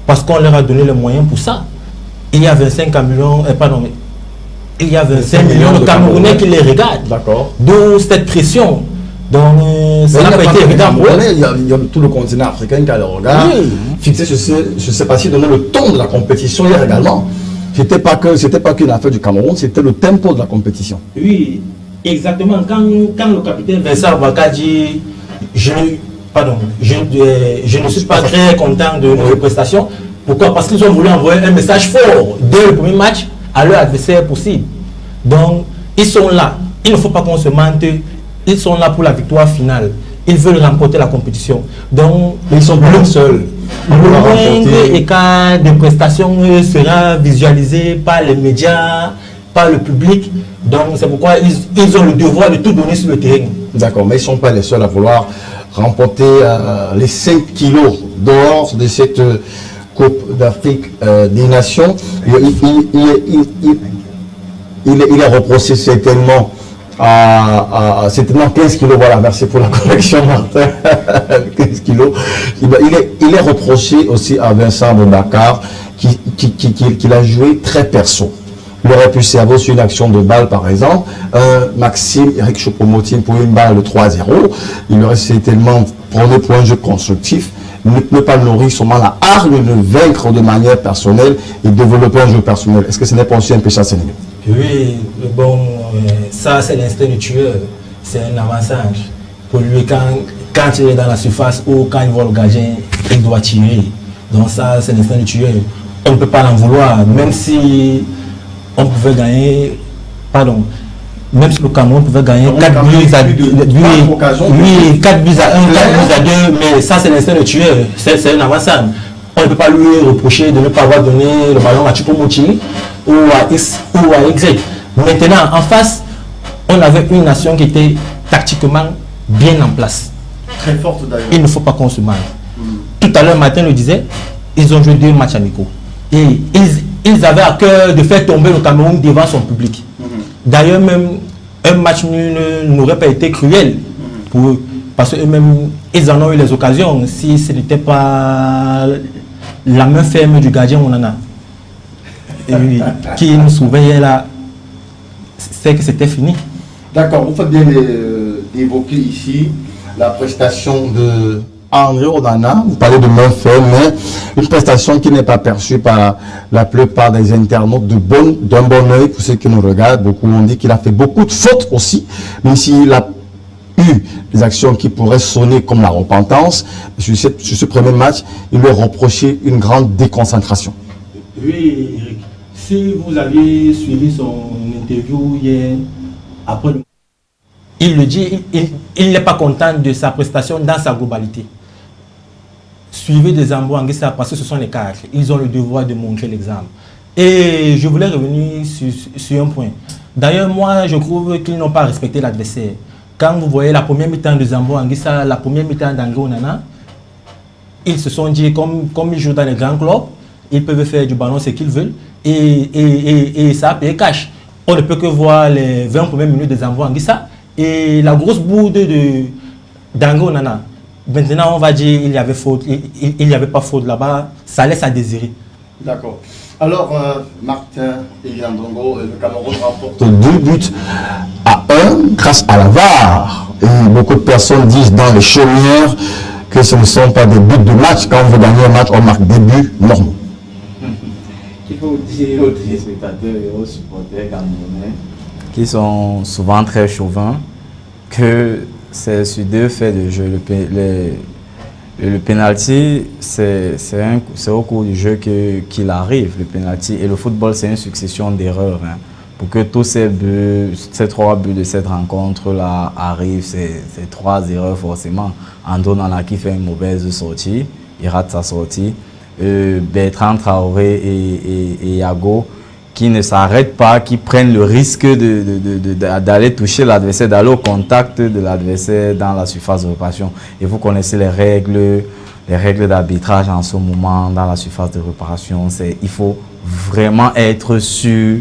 S2: parce qu'on leur a donné les moyens pour ça. Il y a 25 millions, il y a 25 millions de Camerounais qui les regardent.
S1: D'accord.
S2: D'où cette pression. Donc, ça n'a pas été évident.
S1: Il y a tout le continent africain qui a le regard fixé sur je sais pas si donner le ton de la compétition hier également. C'était pas qu'une affaire du Cameroun, c'était le tempo de la compétition.
S2: Oui, exactement. Quand le capitaine Vincent Avocat dit je ne suis pas très content de nos prestations. Pourquoi? Parce qu'ils ont voulu envoyer un message fort dès le premier match à leur adversaire possible. Donc, ils sont là. Il ne faut pas qu'on se mente. Ils sont là pour la victoire finale. Ils veulent remporter la compétition. Donc,
S1: ils sont pas seuls.
S2: Le moindre écart de prestations sera visualisé par les médias, par le public. Donc, c'est pourquoi ils ont le devoir de tout donner sur le terrain. D'accord,
S1: mais ils ne sont pas les seuls à vouloir remporter les 5 kilos d'or de cette Coupe d'Afrique des Nations. Il est reproché certainement certainement 15 kilos, voilà, merci pour la correction Martin, 15 kilos. Il est reproché aussi à Vincent Boubacar qu'il a joué très perso. Il aurait pu servir sur une action de balle par exemple, Maxime Eric Choupo-Moting pour une balle de 3-0, il aurait certainement prôné pour un jeu constructif, ne pas nourrir seulement la hargne de vaincre de manière personnelle et développer un jeu personnel. Est-ce que ce n'est pas aussi un péché à Sénégal?
S2: Oui, bon, ça c'est l'instinct du tueur, c'est un avantage. Pour lui, quand il est dans la surface ou quand il voit le gardien, il doit tirer. Donc ça c'est l'instinct du tueur. On ne peut pas l'en vouloir, même si on pouvait gagner, même si le Cameroun pouvait gagner 4 buts à 1, 4 buts à 2, mais ça c'est l'instinct du tueur, c'est un avantage. On ne peut pas lui reprocher de ne pas avoir donné le ballon à Choupo-Moting ou à X ou à Y. Maintenant, en face, on avait une nation qui était tactiquement bien en place.
S1: Très forte d'ailleurs.
S2: Il ne faut pas qu'on se marre. Tout à l'heure, Martin le disait, ils ont joué 2 matchs amicaux. Et ils avaient à cœur de faire tomber le Cameroun devant son public. D'ailleurs, même un match nul n'aurait pas été cruel pour eux. Parce qu'eux-mêmes, ils en ont eu les occasions. Si ce n'était pas la main ferme du gardien, on en a. Et oui, qui nous surveillait là, c'est que c'était fini.
S1: D'accord, vous faites bien d'évoquer ici la prestation de André Onana. Vous parlez de main ferme, mais une prestation qui n'est pas perçue par la plupart des internautes d'un bon oeil. Pour ceux qui nous regardent, beaucoup ont dit qu'il a fait beaucoup de fautes aussi, même s'il a eu des actions qui pourraient sonner comme la repentance. Sur ce premier match, il lui a reproché une grande déconcentration.
S2: Oui, Eric. Si vous aviez suivi son interview hier, après le... il le dit, il n'est pas content de sa prestation dans sa globalité. Suivez des Zambo Anguissa parce que ce sont les cadres. Ils ont le devoir de montrer l'exemple. Et je voulais revenir sur un point. D'ailleurs, moi, je trouve qu'ils n'ont pas respecté l'adversaire. Quand vous voyez la première mi-temps de Zambo Anguissa, la première mi-temps d'André Onana, ils se sont dit, comme ils jouent dans les grands clubs, ils peuvent faire du ballon ce qu'ils veulent et ça paye cash. On ne peut que voir les 20 premières minutes de Zambo Anguissa et la grosse boude d'André Onana. Maintenant, on va dire qu'il y avait faute, il n'y avait pas faute là-bas, ça laisse à désirer.
S1: D'accord. Alors, Martin et Yandongo, le Cameroun remporte 2 buts à 1 grâce à la VAR. Et beaucoup de personnes disent dans les chaumières que ce ne sont pas des buts de match. Quand on veut gagner un match, on marque des buts normaux.
S3: Il faut dire aux téléspectateurs et aux supporters camerounais qui sont souvent très chauvins que c'est sur 2 faits de jeu. Le penalty, c'est au cours du jeu qu'il arrive, le penalty. Et le football, c'est une succession d'erreurs. Hein. Pour que tous ces 3 buts de cette rencontre-là arrivent, c'est 3 erreurs forcément. André Onana qui fait une mauvaise sortie, il rate sa sortie. Bertrand Traoré et Yago qui ne s'arrêtent pas, qui prennent le risque d'aller toucher l'adversaire, d'aller au contact de l'adversaire dans la surface de réparation. Et vous connaissez les règles d'arbitrage en ce moment dans la surface de réparation. Il faut vraiment être sûr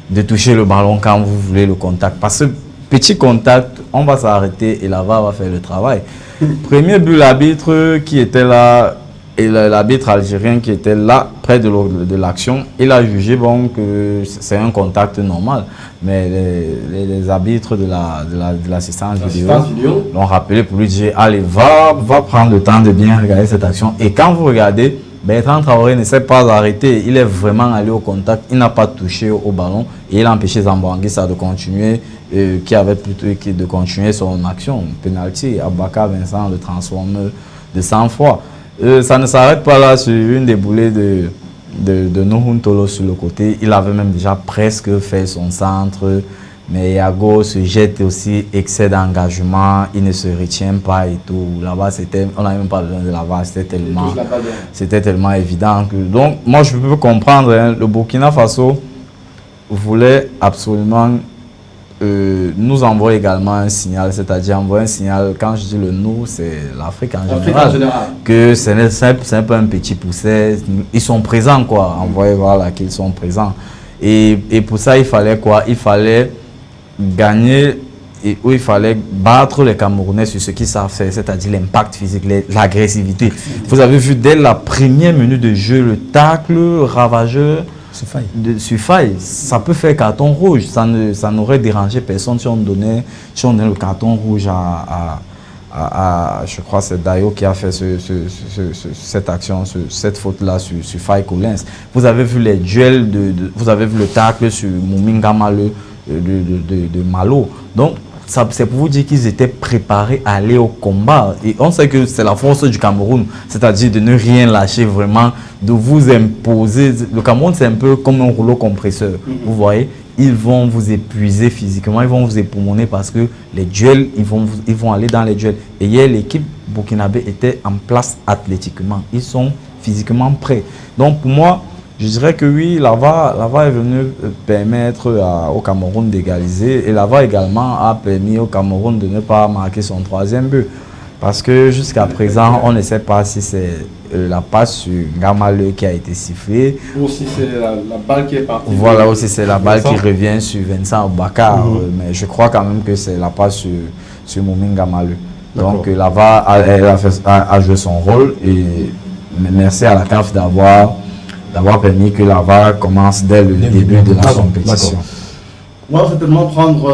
S3: de toucher le ballon quand vous voulez le contact. Parce que petit contact, on va s'arrêter et la VAR va faire le travail. Premier but, l'arbitre qui était là, et l'arbitre algérien qui était là, près de l'action, il a jugé bon, que c'est un contact normal. Mais les arbitres de l'assistance vidéo l'ont rappelé pour lui dire, allez, va prendre le temps de bien regarder cette action. Et quand vous regardez, Bertrand Traoré ne s'est pas arrêté, il est vraiment allé au contact, il n'a pas touché au ballon et il a empêché Zambo Anguissa de continuer, de continuer son action. Penalty, Abaka Vincent le transforme de 100 fois. Ça ne s'arrête pas là sur une déboulée de Nuhun Tolo sur le côté. Il avait même déjà presque fait son centre. Mais Yago se jette aussi, excès d'engagement, il ne se retient pas et tout. Là-bas, on n'a même pas besoin de la VAR, c'était tellement évident. Donc, moi, je peux comprendre, hein, le Burkina Faso voulait absolument nous envoie également un signal, c'est-à-dire envoyer un signal, quand je dis le nous, c'est l'Afrique en général, que c'est un peu un petit pousset, ils sont présents quoi, envoyer voilà qu'ils sont présents. Et pour ça, il fallait quoi? Il fallait gagner, où il fallait battre les Camerounais sur ce qu'ils savent faire, c'est-à-dire l'impact physique, l'agressivité. Vous avez vu dès la première minute de jeu, le tacle ravageur, Sufaille, ça peut faire carton rouge, ça n'aurait dérangé personne si on donnait le carton rouge à je crois c'est Dayo qui a fait cette action, cette faute-là sur Faye Collins. Vous avez vu les duels, vous avez vu le tacle sur Mouminga Malo de Malo. Donc, c'est pour vous dire qu'ils étaient préparés à aller au combat. Et on sait que c'est la force du Cameroun, c'est-à-dire de ne rien lâcher vraiment, de vous imposer. Le Cameroun, c'est un peu comme un rouleau compresseur. Vous voyez, ils vont vous épuiser physiquement, ils vont vous époumoner parce que les duels, ils vont aller dans les duels. Et hier, l'équipe burkinabé était en place athlétiquement. Ils sont physiquement prêts. Donc, pour moi, je dirais que oui, la VAR est venue permettre au Cameroun d'égaliser et la VAR également a permis au Cameroun de ne pas marquer son 3e but. Parce que jusqu'à présent, on ne sait pas si c'est la passe sur Gamale qui a été sifflée.
S1: Ou si c'est la balle qui est partie.
S3: Voilà, ou si c'est la balle qui revient sur Vincent Abakar. Mais je crois quand même que c'est la passe sur Moumin Gamale. Donc la VAR a joué son rôle et merci à la CAF d'avoir permis que la VAR commence dès le début de la compétition.
S1: On va certainement prendre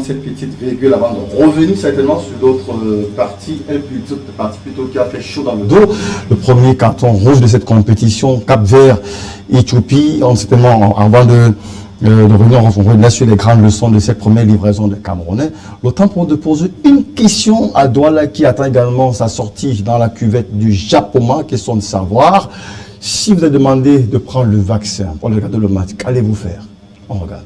S1: cette petite virgule avant de revenir certainement sur d'autres parties, plutôt qui a fait chaud dans le dos. Le premier carton rouge de cette compétition, Cap-Vert, Éthiopie, certainement avant de revenir, on revenir sur les grandes leçons de cette première livraison des Camerounais. Le temps pour de poser une question à Douala qui attend également sa sortie dans la cuvette du Japoma, question de savoir. Si vous êtes demandé de prendre le vaccin pour regarder le match, qu'allez-vous faire? On regarde.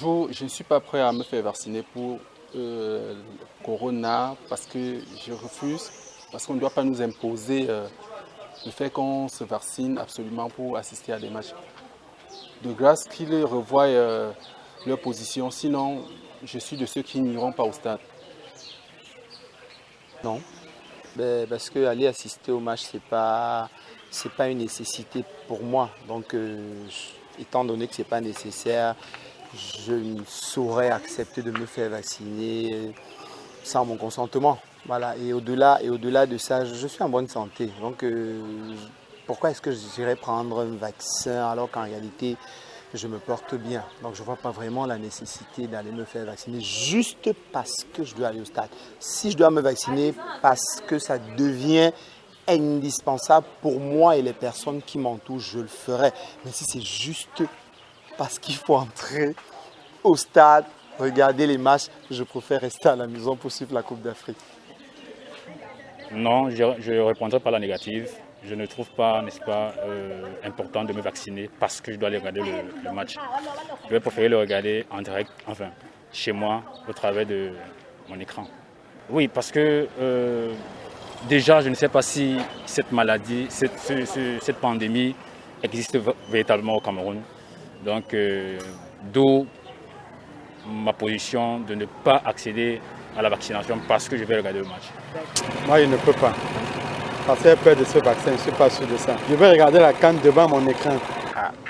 S4: Bonjour, je ne suis pas prêt à me faire vacciner pour Corona parce que je refuse, parce qu'on ne doit pas nous imposer le fait qu'on se vaccine absolument pour assister à des matchs. De grâce qu'ils revoient leur position, sinon je suis de ceux qui n'iront pas au stade.
S5: Non, parce qu'aller assister au match, c'est pas une nécessité pour moi. Donc, étant donné que ce n'est pas nécessaire, je ne saurais accepter de me faire vacciner sans mon consentement. Voilà. Et au-delà de ça, je suis en bonne santé. Donc, pourquoi est-ce que j'irais prendre un vaccin alors qu'en réalité, je me porte bien? Donc, je ne vois pas vraiment la nécessité d'aller me faire vacciner juste parce que je dois aller au stade. Si je dois me vacciner parce que ça devient indispensable pour moi et les personnes qui m'entourent, je le ferai. Mais si c'est juste parce qu'il faut entrer au stade, regarder les matchs, je préfère rester à la maison pour suivre la Coupe d'Afrique.
S6: Non, je répondrai par la négative. Je ne trouve pas, n'est-ce pas, important de me vacciner parce que je dois aller regarder le match. Je vais préférer le regarder en direct, enfin, chez moi, au travers de mon écran. Oui, parce que déjà, je ne sais pas si cette maladie, cette pandémie existe véritablement au Cameroun. Donc, d'où ma position de ne pas accéder à la vaccination parce que je vais regarder le match.
S7: Moi, je ne peux pas. Parce que j'ai peur de ce vaccin, je ne suis pas sûr de ça. Je vais regarder la CAN devant mon écran.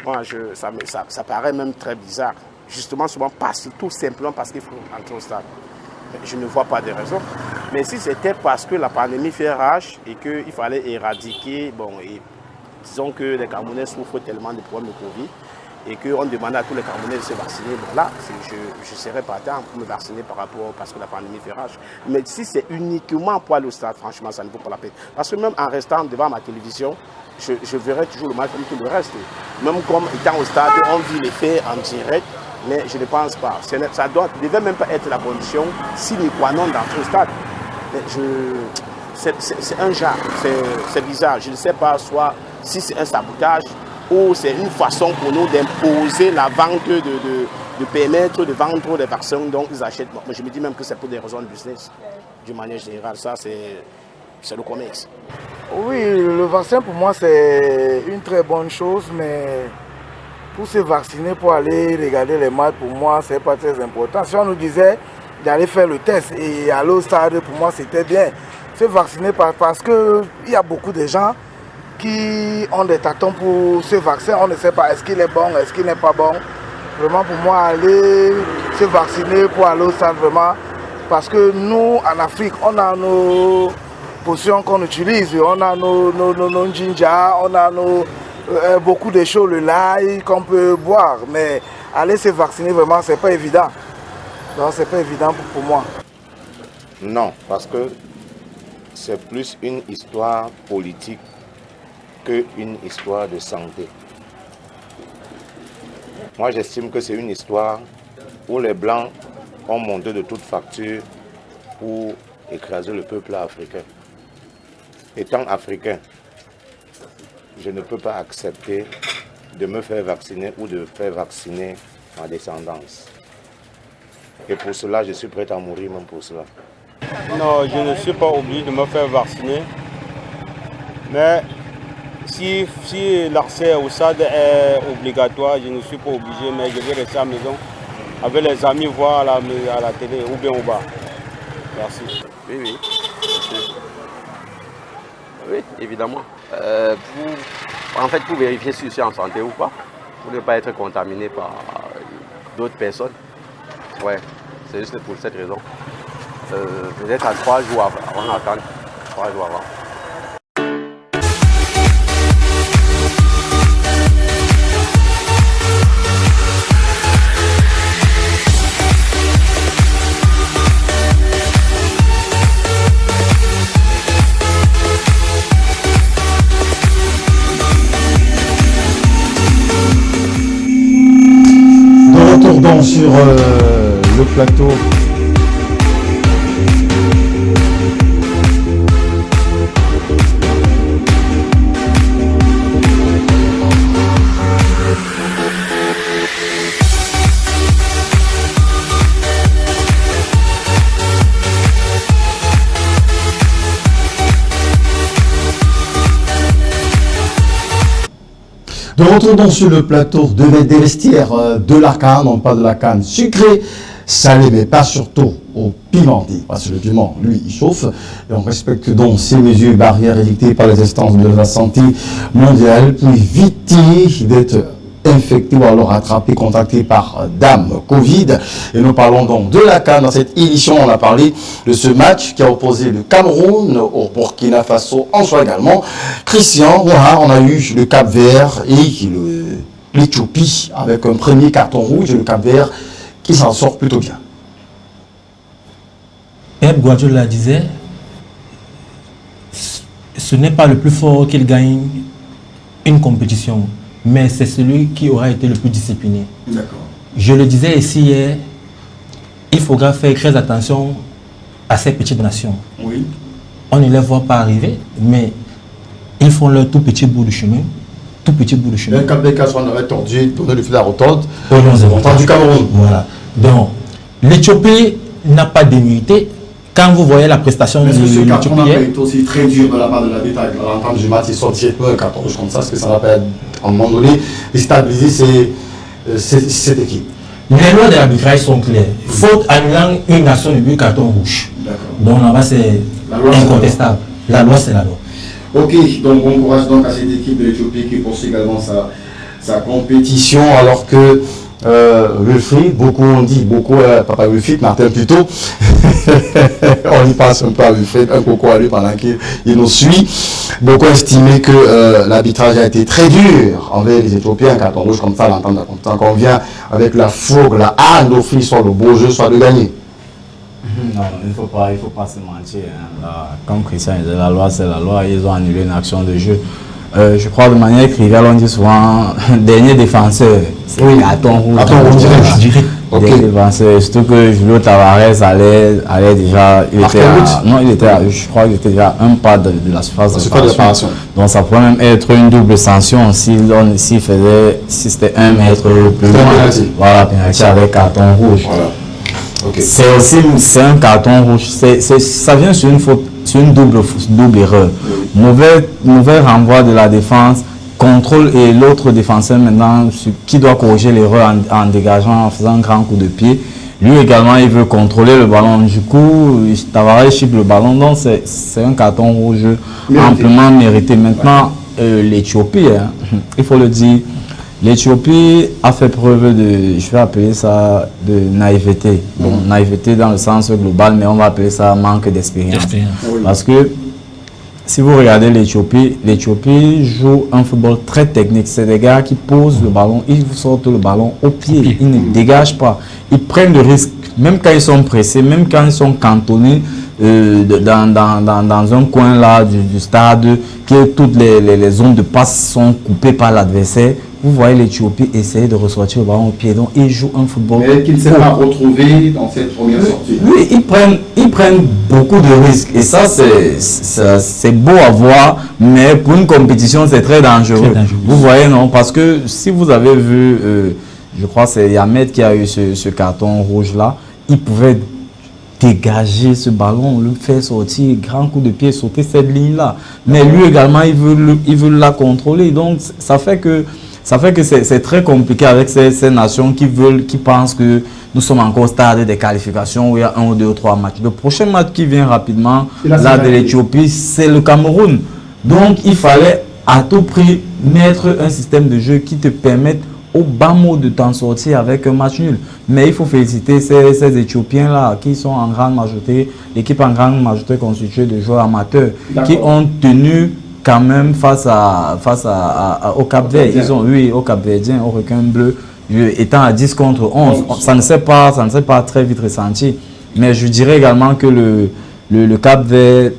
S8: Moi, ça paraît même très bizarre. Justement, souvent, tout simplement parce qu'il faut entrer au stade. Je ne vois pas de raison. Mais si c'était parce que la pandémie fait rage et qu'il fallait éradiquer, disons que les Camerounais souffrent tellement de problèmes de Covid et qu'on demandait à tous les Camerounais de se vacciner, là, je serais partant pour me vacciner parce que la pandémie fait rage. Mais si c'est uniquement pour aller au stade, franchement, ça ne vaut pas la peine. Parce que même en restant devant ma télévision, je verrai toujours le match comme tout le reste. Même comme étant au stade, on vit les faits en direct, mais je ne pense pas. Ça ne devait même pas être la condition sine qua non d'entrer au stade. C'est un genre, c'est bizarre. Je ne sais pas soit si c'est un sabotage ou c'est une façon pour nous d'imposer la vente, de permettre de vendre des vaccins dont ils achètent. Mais je me dis même que c'est pour des raisons de business, d'une manière générale. Ça, c'est le commerce.
S9: Oui, le vaccin pour moi c'est une très bonne chose, mais pour se vacciner, pour aller regarder les matchs, pour moi c'est pas très important. Si on nous disait d'aller faire le test et aller au stade, pour moi c'était bien. Se vacciner parce qu'il y a beaucoup de gens qui ont des tâtons pour ce vaccin. On ne sait pas est-ce qu'il est bon, est-ce qu'il n'est pas bon. Vraiment pour moi, aller se vacciner pour aller au stade, vraiment. Parce que nous, en Afrique, on a nos potions qu'on utilise. On a nos ginger, on a beaucoup de choses, le lait qu'on peut boire. Mais aller se vacciner, vraiment, c'est pas évident. Donc, c'est pas évident pour moi.
S8: Non, parce que c'est plus une histoire politique qu'une histoire de santé. Moi, j'estime que c'est une histoire où les Blancs ont monté de toutes factures pour écraser le peuple africain. Étant africain, je ne peux pas accepter de me faire vacciner ou de faire vacciner ma descendance. Et pour cela, je suis prêt à mourir même pour cela.
S7: Non, je ne suis pas obligé de me faire vacciner. Mais si l'accès au stade est obligatoire, je ne suis pas obligé, mais je vais rester à la maison avec les amis, voir à la télé ou bien au bar. Merci.
S10: Oui. Oui, évidemment. Pour vérifier si je suis en santé ou pas, pour ne pas être contaminé par d'autres personnes. Ouais, c'est juste pour cette raison. Peut-être à 3 jours avant, on attend 3 jours avant.
S1: De retour donc sur le plateau. De retour donc sur le plateau des vestiaires de la canne, non pas de la canne sucrée, salée, mais pas surtout au pimenté, parce que le piment, lui, il chauffe. Et on respecte donc ces mesures barrières édictées par les instances de la santé mondiale pour éviter d'être infecté ou alors attrapé, contacté par Dame Covid. Et nous parlons donc de la CAN. Dans cette édition, on a parlé de ce match qui a opposé le Cameroun au Burkina Faso en soi également. Christian, on a eu le Cap-Vert et l'Éthiopie avec un premier carton rouge et le Cap-Vert qui s'en sort plutôt bien.
S2: Pep Guardiola disait, ce n'est pas le plus fort qu'il gagne une compétition, mais c'est celui qui aura été le plus discipliné. Je le disais ici hier, il faudra faire très attention à ces petites nations.
S1: Oui.
S2: On ne les voit pas arriver, mais ils font leur tout petit bout de chemin. Tout petit bout de chemin.
S1: Le Cap-Vert, on aurait tordu, tourné le fil à rotonde.
S2: Du Cameroun. Voilà. Donc, l'Éthiopie n'a pas d'immunité. Quand vous voyez la prestation de l'Éthiopie,
S1: on a été aussi très dur de la part de l'arbitre à l'entente du match, ils sont directement un carton rouge comme ça, parce que ça va pas, à un moment donné, déstabiliser cette équipe.
S2: Les lois de l'arbitrage sont claires. Faute annulant une nation de but, carton rouge. Donc là-bas, c'est incontestable. La loi, c'est la loi.
S1: Ok, donc bon courage donc à cette équipe de l'Éthiopie qui poursuit également sa compétition, alors que Wilfried, beaucoup ont dit, papa Wilfried, Martin plutôt, on y passe un peu à Wilfried, un coucou à lui pendant qu'il nous suit. Beaucoup estimé que l'arbitrage a été très dur envers les Éthiopiens, carton rouge comme ça, l'entente comme ça, qu'on vient avec la fougue, la haine d'offrir soit le beau jeu, soit de gagner.
S3: Non, il ne faut pas se mentir. Hein. Comme Christian disait, la loi c'est la loi, ils ont annulé une action de jeu. Je crois de manière triviale, on dit souvent dernier défenseur, c'est carton rouge.
S1: Je dirais.
S3: Dernier défenseur, surtout que Julio Tavares allait déjà, je crois qu'il était déjà un pas de la surface de réparation. Donc ça pourrait même être une double sanction si c'était 1 mètre plus loin. Voilà, pénalty avec carton rouge. Voilà. Okay. C'est un carton rouge. Ça vient sur une faute, sur une double erreur. Mauvais renvoi de la défense, contrôle et l'autre défenseur maintenant qui doit corriger l'erreur en dégageant, en faisant un grand coup de pied. Lui également, il veut contrôler le ballon. Du coup, Tavares chipe le ballon. Donc c'est un carton rouge amplement mérité. Maintenant, l'Éthiopie, hein, il faut le dire. L'Éthiopie a fait preuve de, je vais appeler ça de naïveté. Bon, naïveté dans le sens global, mais on va appeler ça manque d'expérience. Parce que si vous regardez l'Éthiopie joue un football très technique. C'est des gars qui posent le ballon, ils vous sortent le ballon au pied. Ils ne dégagent pas. Ils prennent le risque, même quand ils sont pressés, même quand ils sont cantonnés dans un coin là du stade, que toutes les zones de passe sont coupées par l'adversaire. Vous voyez l'Éthiopie essayer de ressortir le ballon au pied. Donc, ils jouent un football.
S1: Mais qu'ils ne s'est pas retrouvé dans cette première sortie.
S3: Oui, ils prennent beaucoup de risques. Et ça, c'est beau à voir. Mais pour une compétition, c'est très dangereux. Vous voyez, non? Parce que si vous avez vu, je crois que c'est Yamed qui a eu ce carton rouge-là, il pouvait dégager ce ballon, le faire sortir, grand coup de pied, sauter cette ligne-là. Mais lui également, il veut la contrôler. Donc, ça fait que c'est très compliqué avec ces nations qui pensent que nous sommes encore au stade des qualifications où il y a 1 ou 2 ou 3 matchs. Le prochain match qui vient rapidement, là de l'Éthiopie, c'est le Cameroun. Donc il fallait à tout prix mettre un système de jeu qui te permette au bas mot de t'en sortir avec un match nul. Mais il faut féliciter ces Éthiopiens-là qui sont en grande majorité, l'équipe en grande majorité constituée de joueurs amateurs qui ont tenu quand même face au Cap-Vert. Ils ont eu au Cap-Verdien, au requin bleu, étant à 10 contre 11. Ça ne s'est pas très vite ressenti. Mais je dirais également que le Cap-Vert,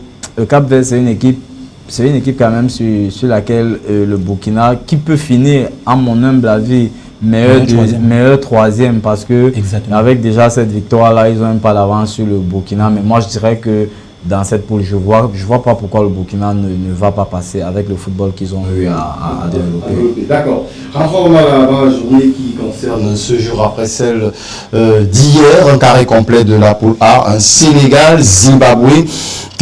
S3: c'est une équipe quand même sur laquelle le Burkina, qui peut finir, à mon humble avis, meilleur troisième, parce que avec déjà cette victoire-là, ils ont un pas d'avance sur le Burkina. Mais moi, je dirais que dans cette poule, je vois pas pourquoi le Burkina ne va pas passer avec le football qu'ils ont eu à développer.
S1: D'accord. Rentrons dans la journée qui concerne ce jour après celle d'hier, un carré complet de la poule A, un Sénégal, Zimbabwe,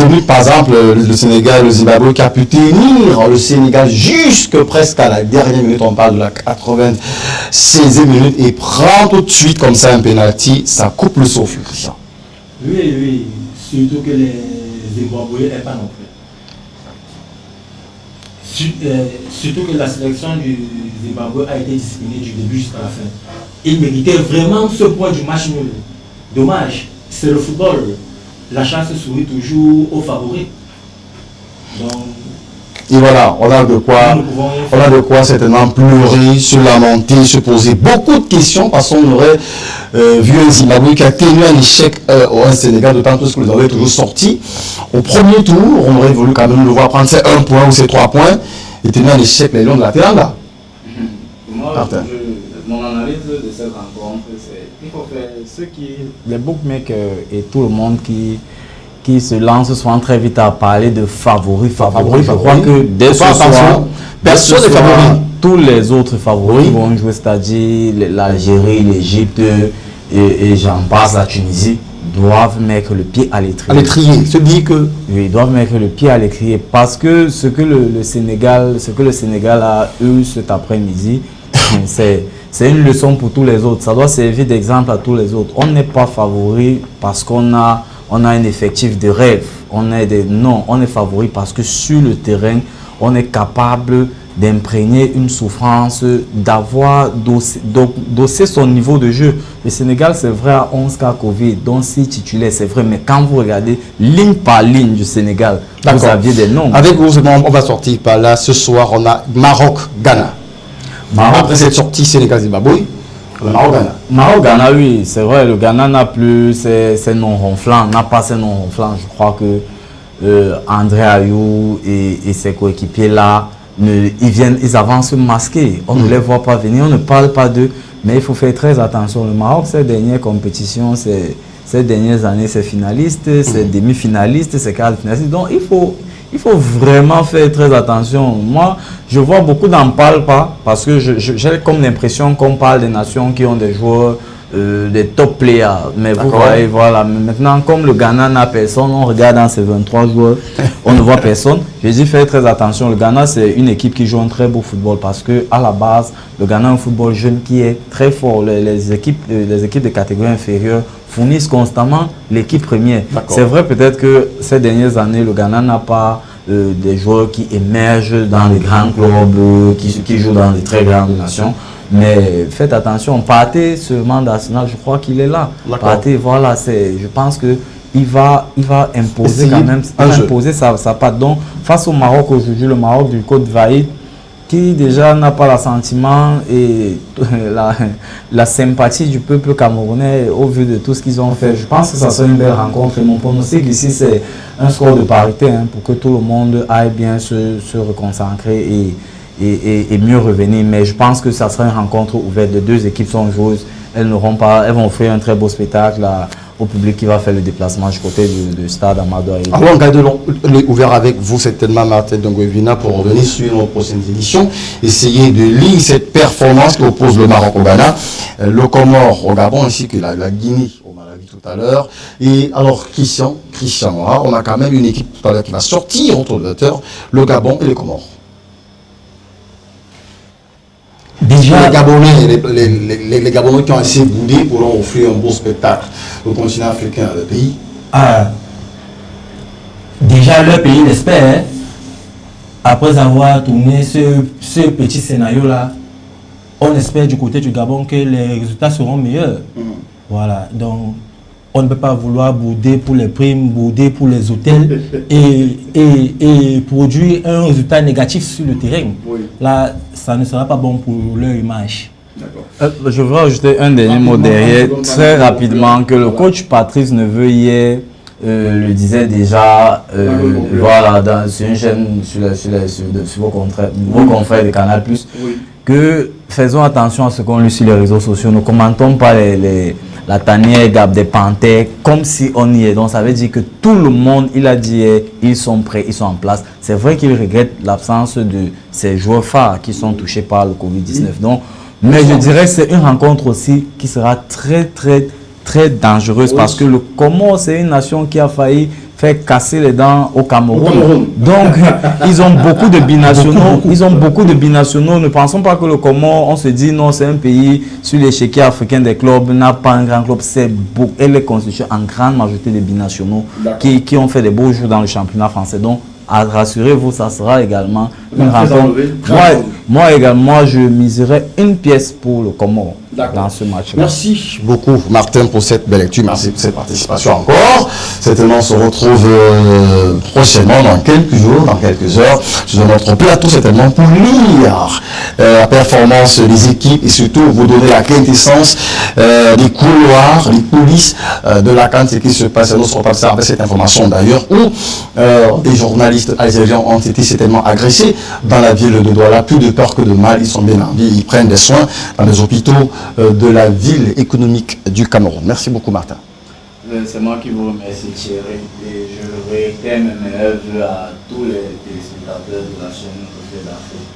S1: tenu par exemple le Sénégal, le Zimbabwe qui a pu tenir le Sénégal jusque presque à la dernière minute, on parle de la 96e minute et prend tout de suite comme ça un penalty, ça coupe le souffle.
S2: Oui, surtout que les Zimbabwéens n'est pas non plus. Surtout que la sélection du Zimbabwe a été disciplinée du début jusqu'à la fin. Il méritait vraiment ce point du match nul. Dommage, c'est le football. La chance sourit toujours aux favoris. Donc,
S1: et voilà, on a de quoi certainement pleurer, se lamenter, se poser beaucoup de questions parce qu'on aurait vu un Zimbabwe qui a tenu un échec au Sénégal, d'autant plus que vous avez toujours sorti. Au premier tour, on aurait voulu quand même le voir prendre ses 1 point ou ses 3 points et tenir un échec les Lions de la Teranga.
S3: Mon analyse de cette rencontre, c'est qu'il faut faire ce qui les bookmakers et tout le monde qui se lance souvent très vite à parler de favoris. Je crois que dès ce soir, personne n'est favori. Tous les autres favoris vont jouer, c'est-à-dire l'Algérie, l'Égypte et j'en passe, la Tunisie, doivent mettre le pied à l'étrier. À
S1: l'étrier, se dit que...
S3: Oui, ils doivent mettre le pied à l'étrier parce que ce que le Sénégal a eu cet après-midi, c'est une leçon pour tous les autres. Ça doit servir d'exemple à tous les autres. On n'est pas favori parce qu'on a un effectif de rêve. On est favori parce que sur le terrain, on est capable d'imprégner une souffrance, d'avoir dossé son niveau de jeu. Le Sénégal, c'est vrai, à 11 cas Covid, dont 6 titulaires, c'est vrai. Mais quand vous regardez ligne par ligne du Sénégal, vous aviez des noms.
S1: Avec vous, on va sortir par là. Ce soir, on a Maroc-Ghana. Après cette sortie Sénégal-Zimbabwe, le Maroc-Ghana.
S3: Maroc-Ghana, oui, c'est vrai, le Ghana n'a plus ses noms ronflants, n'a pas ses noms ronflants. Je crois que André Ayou et ses coéquipiers là, ils avancent masqués. On ne les voit pas venir, on ne parle pas d'eux, mais il faut faire très attention. Le Maroc, ces dernières compétitions, ces dernières années, c'est finaliste, c'est demi-finaliste, c'est quart-finaliste. Donc il faut vraiment faire très attention. Moi, je vois beaucoup n'en parlent pas parce que j'ai comme l'impression qu'on parle des nations qui ont des joueurs, des top players. Mais vous voyez, voilà. Maintenant, comme le Ghana n'a personne, on regarde dans ces 23 joueurs, on ne voit personne. Je dis faire très attention. Le Ghana, c'est une équipe qui joue un très beau football parce que à la base, le Ghana a un football jeune qui est très fort. Les équipes de catégorie inférieure fournissent constamment l'équipe première. C'est vrai peut-être que ces dernières années, le Ghana n'a pas des joueurs qui émergent dans les grands clubs, qui jouent dans les très grandes nations. Mais faites attention, Partey, ce mandat d'Arsenal, je crois qu'il est là. Partey, voilà, je pense qu'il va imposer quand même, imposer sa patte. Donc, face au Maroc aujourd'hui, le Maroc du Côte d'Ivoire, qui déjà n'a pas l'assentiment et la sympathie du peuple camerounais au vu de tout ce qu'ils ont fait. Je pense que ça sera une belle rencontre. Et mon pronostic ici, c'est un score de parité pour que tout le monde aille bien se reconcentrer et mieux revenir. Mais je pense que ça sera une rencontre ouverte. Les deux équipes sont joueuses. Elles vont offrir un très beau spectacle au public qui va faire le déplacement du côté du stade Amadou Ahidjo.
S1: Alors, on garde ouvert avec vous certainement, Martin Dongoevina, pour revenir sur nos prochaines éditions. Essayer de lire cette performance qui oppose le Maroc au Ghana, le Comore au Gabon, ainsi que la Guinée au Malawi tout à l'heure. Et alors, Christian, on a quand même une équipe tout à l'heure qui va sortir entre les auteurs, le Gabon et les Comores. Déjà, les Gabonais qui ont assez boudé pourront offrir un beau spectacle au continent africain, le pays.
S2: Déjà, le pays l'espère. Après avoir tourné ce petit scénario-là, on espère du côté du Gabon que les résultats seront meilleurs. Voilà, donc on ne peut pas vouloir bouder pour les primes, bouder pour les hôtels et produire un résultat négatif sur le terrain. Là, ça ne sera pas bon pour leur image.
S3: Je veux ajouter un dernier mot derrière, très rapidement, que le coach Patrice Neveu hier le disait déjà, voilà, sur une chaîne, sur vos confrères de Canal+, que faisons attention à ce qu'on lit sur les réseaux sociaux. Ne commentons pas la tanière Gab des Panthères comme si on y est. Donc ça veut dire que tout le monde, il a dit, ils sont prêts, ils sont en place. C'est vrai qu'il regrette l'absence de ces joueurs phares qui sont touchés par le Covid-19. Donc, mais je dirais que c'est une rencontre aussi qui sera très dangereuse parce que le Comore, c'est une nation qui a failli faire casser les dents au Cameroun. Donc, ils ont beaucoup de binationaux. Ils ont beaucoup de binationaux. Ne pensons pas que le Comore, on se dit non, c'est un pays sur l'échiquier africain des clubs, n'a pas un grand club. Elle est constituée en grande majorité de binationaux qui ont fait des beaux jours dans le championnat français. Donc, rassurez-vous, ça sera également une rencontre. Moi également, je miserai une pièce pour le Comore dans ce match-là.
S1: Merci beaucoup, Martin, pour cette belle lecture. Merci pour cette participation encore. Certainement, on se retrouve prochainement, dans quelques jours, dans quelques heures, sur notre plateau, certainement, pour lire la performance des équipes et surtout vous donner la quintessence des couloirs, des coulisses de la CAN, ce qui se passe. Nous serons passés avec cette information d'ailleurs, où des journalistes algériens ont été certainement agressés dans la ville de Douala. Plus de peur que de mal, ils sont bien en vie, ils prennent des soins dans les hôpitaux de la ville économique du Cameroun. Merci beaucoup, Martin.
S3: C'est moi qui vous remercie, Thierry, et je réitère mes meilleurs vœux à tous les téléspectateurs de la chaîne Côté d'Afrique.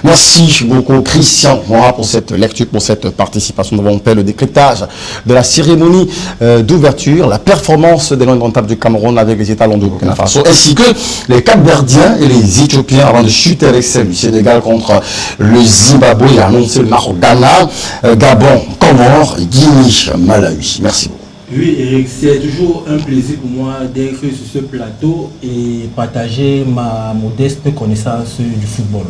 S1: Merci beaucoup, Christian Moura, pour cette lecture, pour cette participation. Nous avons fait le décryptage de la cérémonie d'ouverture, la performance des non-rentables du Cameroun avec les États de Burkina Faso, ainsi que les Cap-Verdiens et les Éthiopiens avant de chuter avec celle du Sénégal contre le Zimbabwe et annoncer le Maroc, Ghana, Gabon, Comores, Guinée, Malawi. Merci beaucoup.
S2: Oui, Eric, c'est toujours un plaisir pour moi d'être sur ce plateau et partager ma modeste connaissance du football.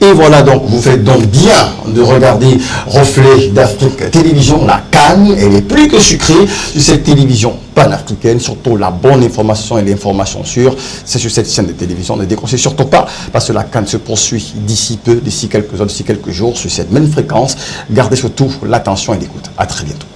S1: Et voilà, donc vous faites donc bien de regarder Reflet d'Afrique Télévision, la CAN, elle est plus que sucrée sur cette télévision panafricaine, surtout la bonne information et l'information sûre, c'est sur cette chaîne de télévision. Ne décrochez surtout pas parce que la CAN se poursuit d'ici peu, d'ici quelques heures, d'ici quelques jours sur cette même fréquence. Gardez surtout l'attention et l'écoute. À très bientôt.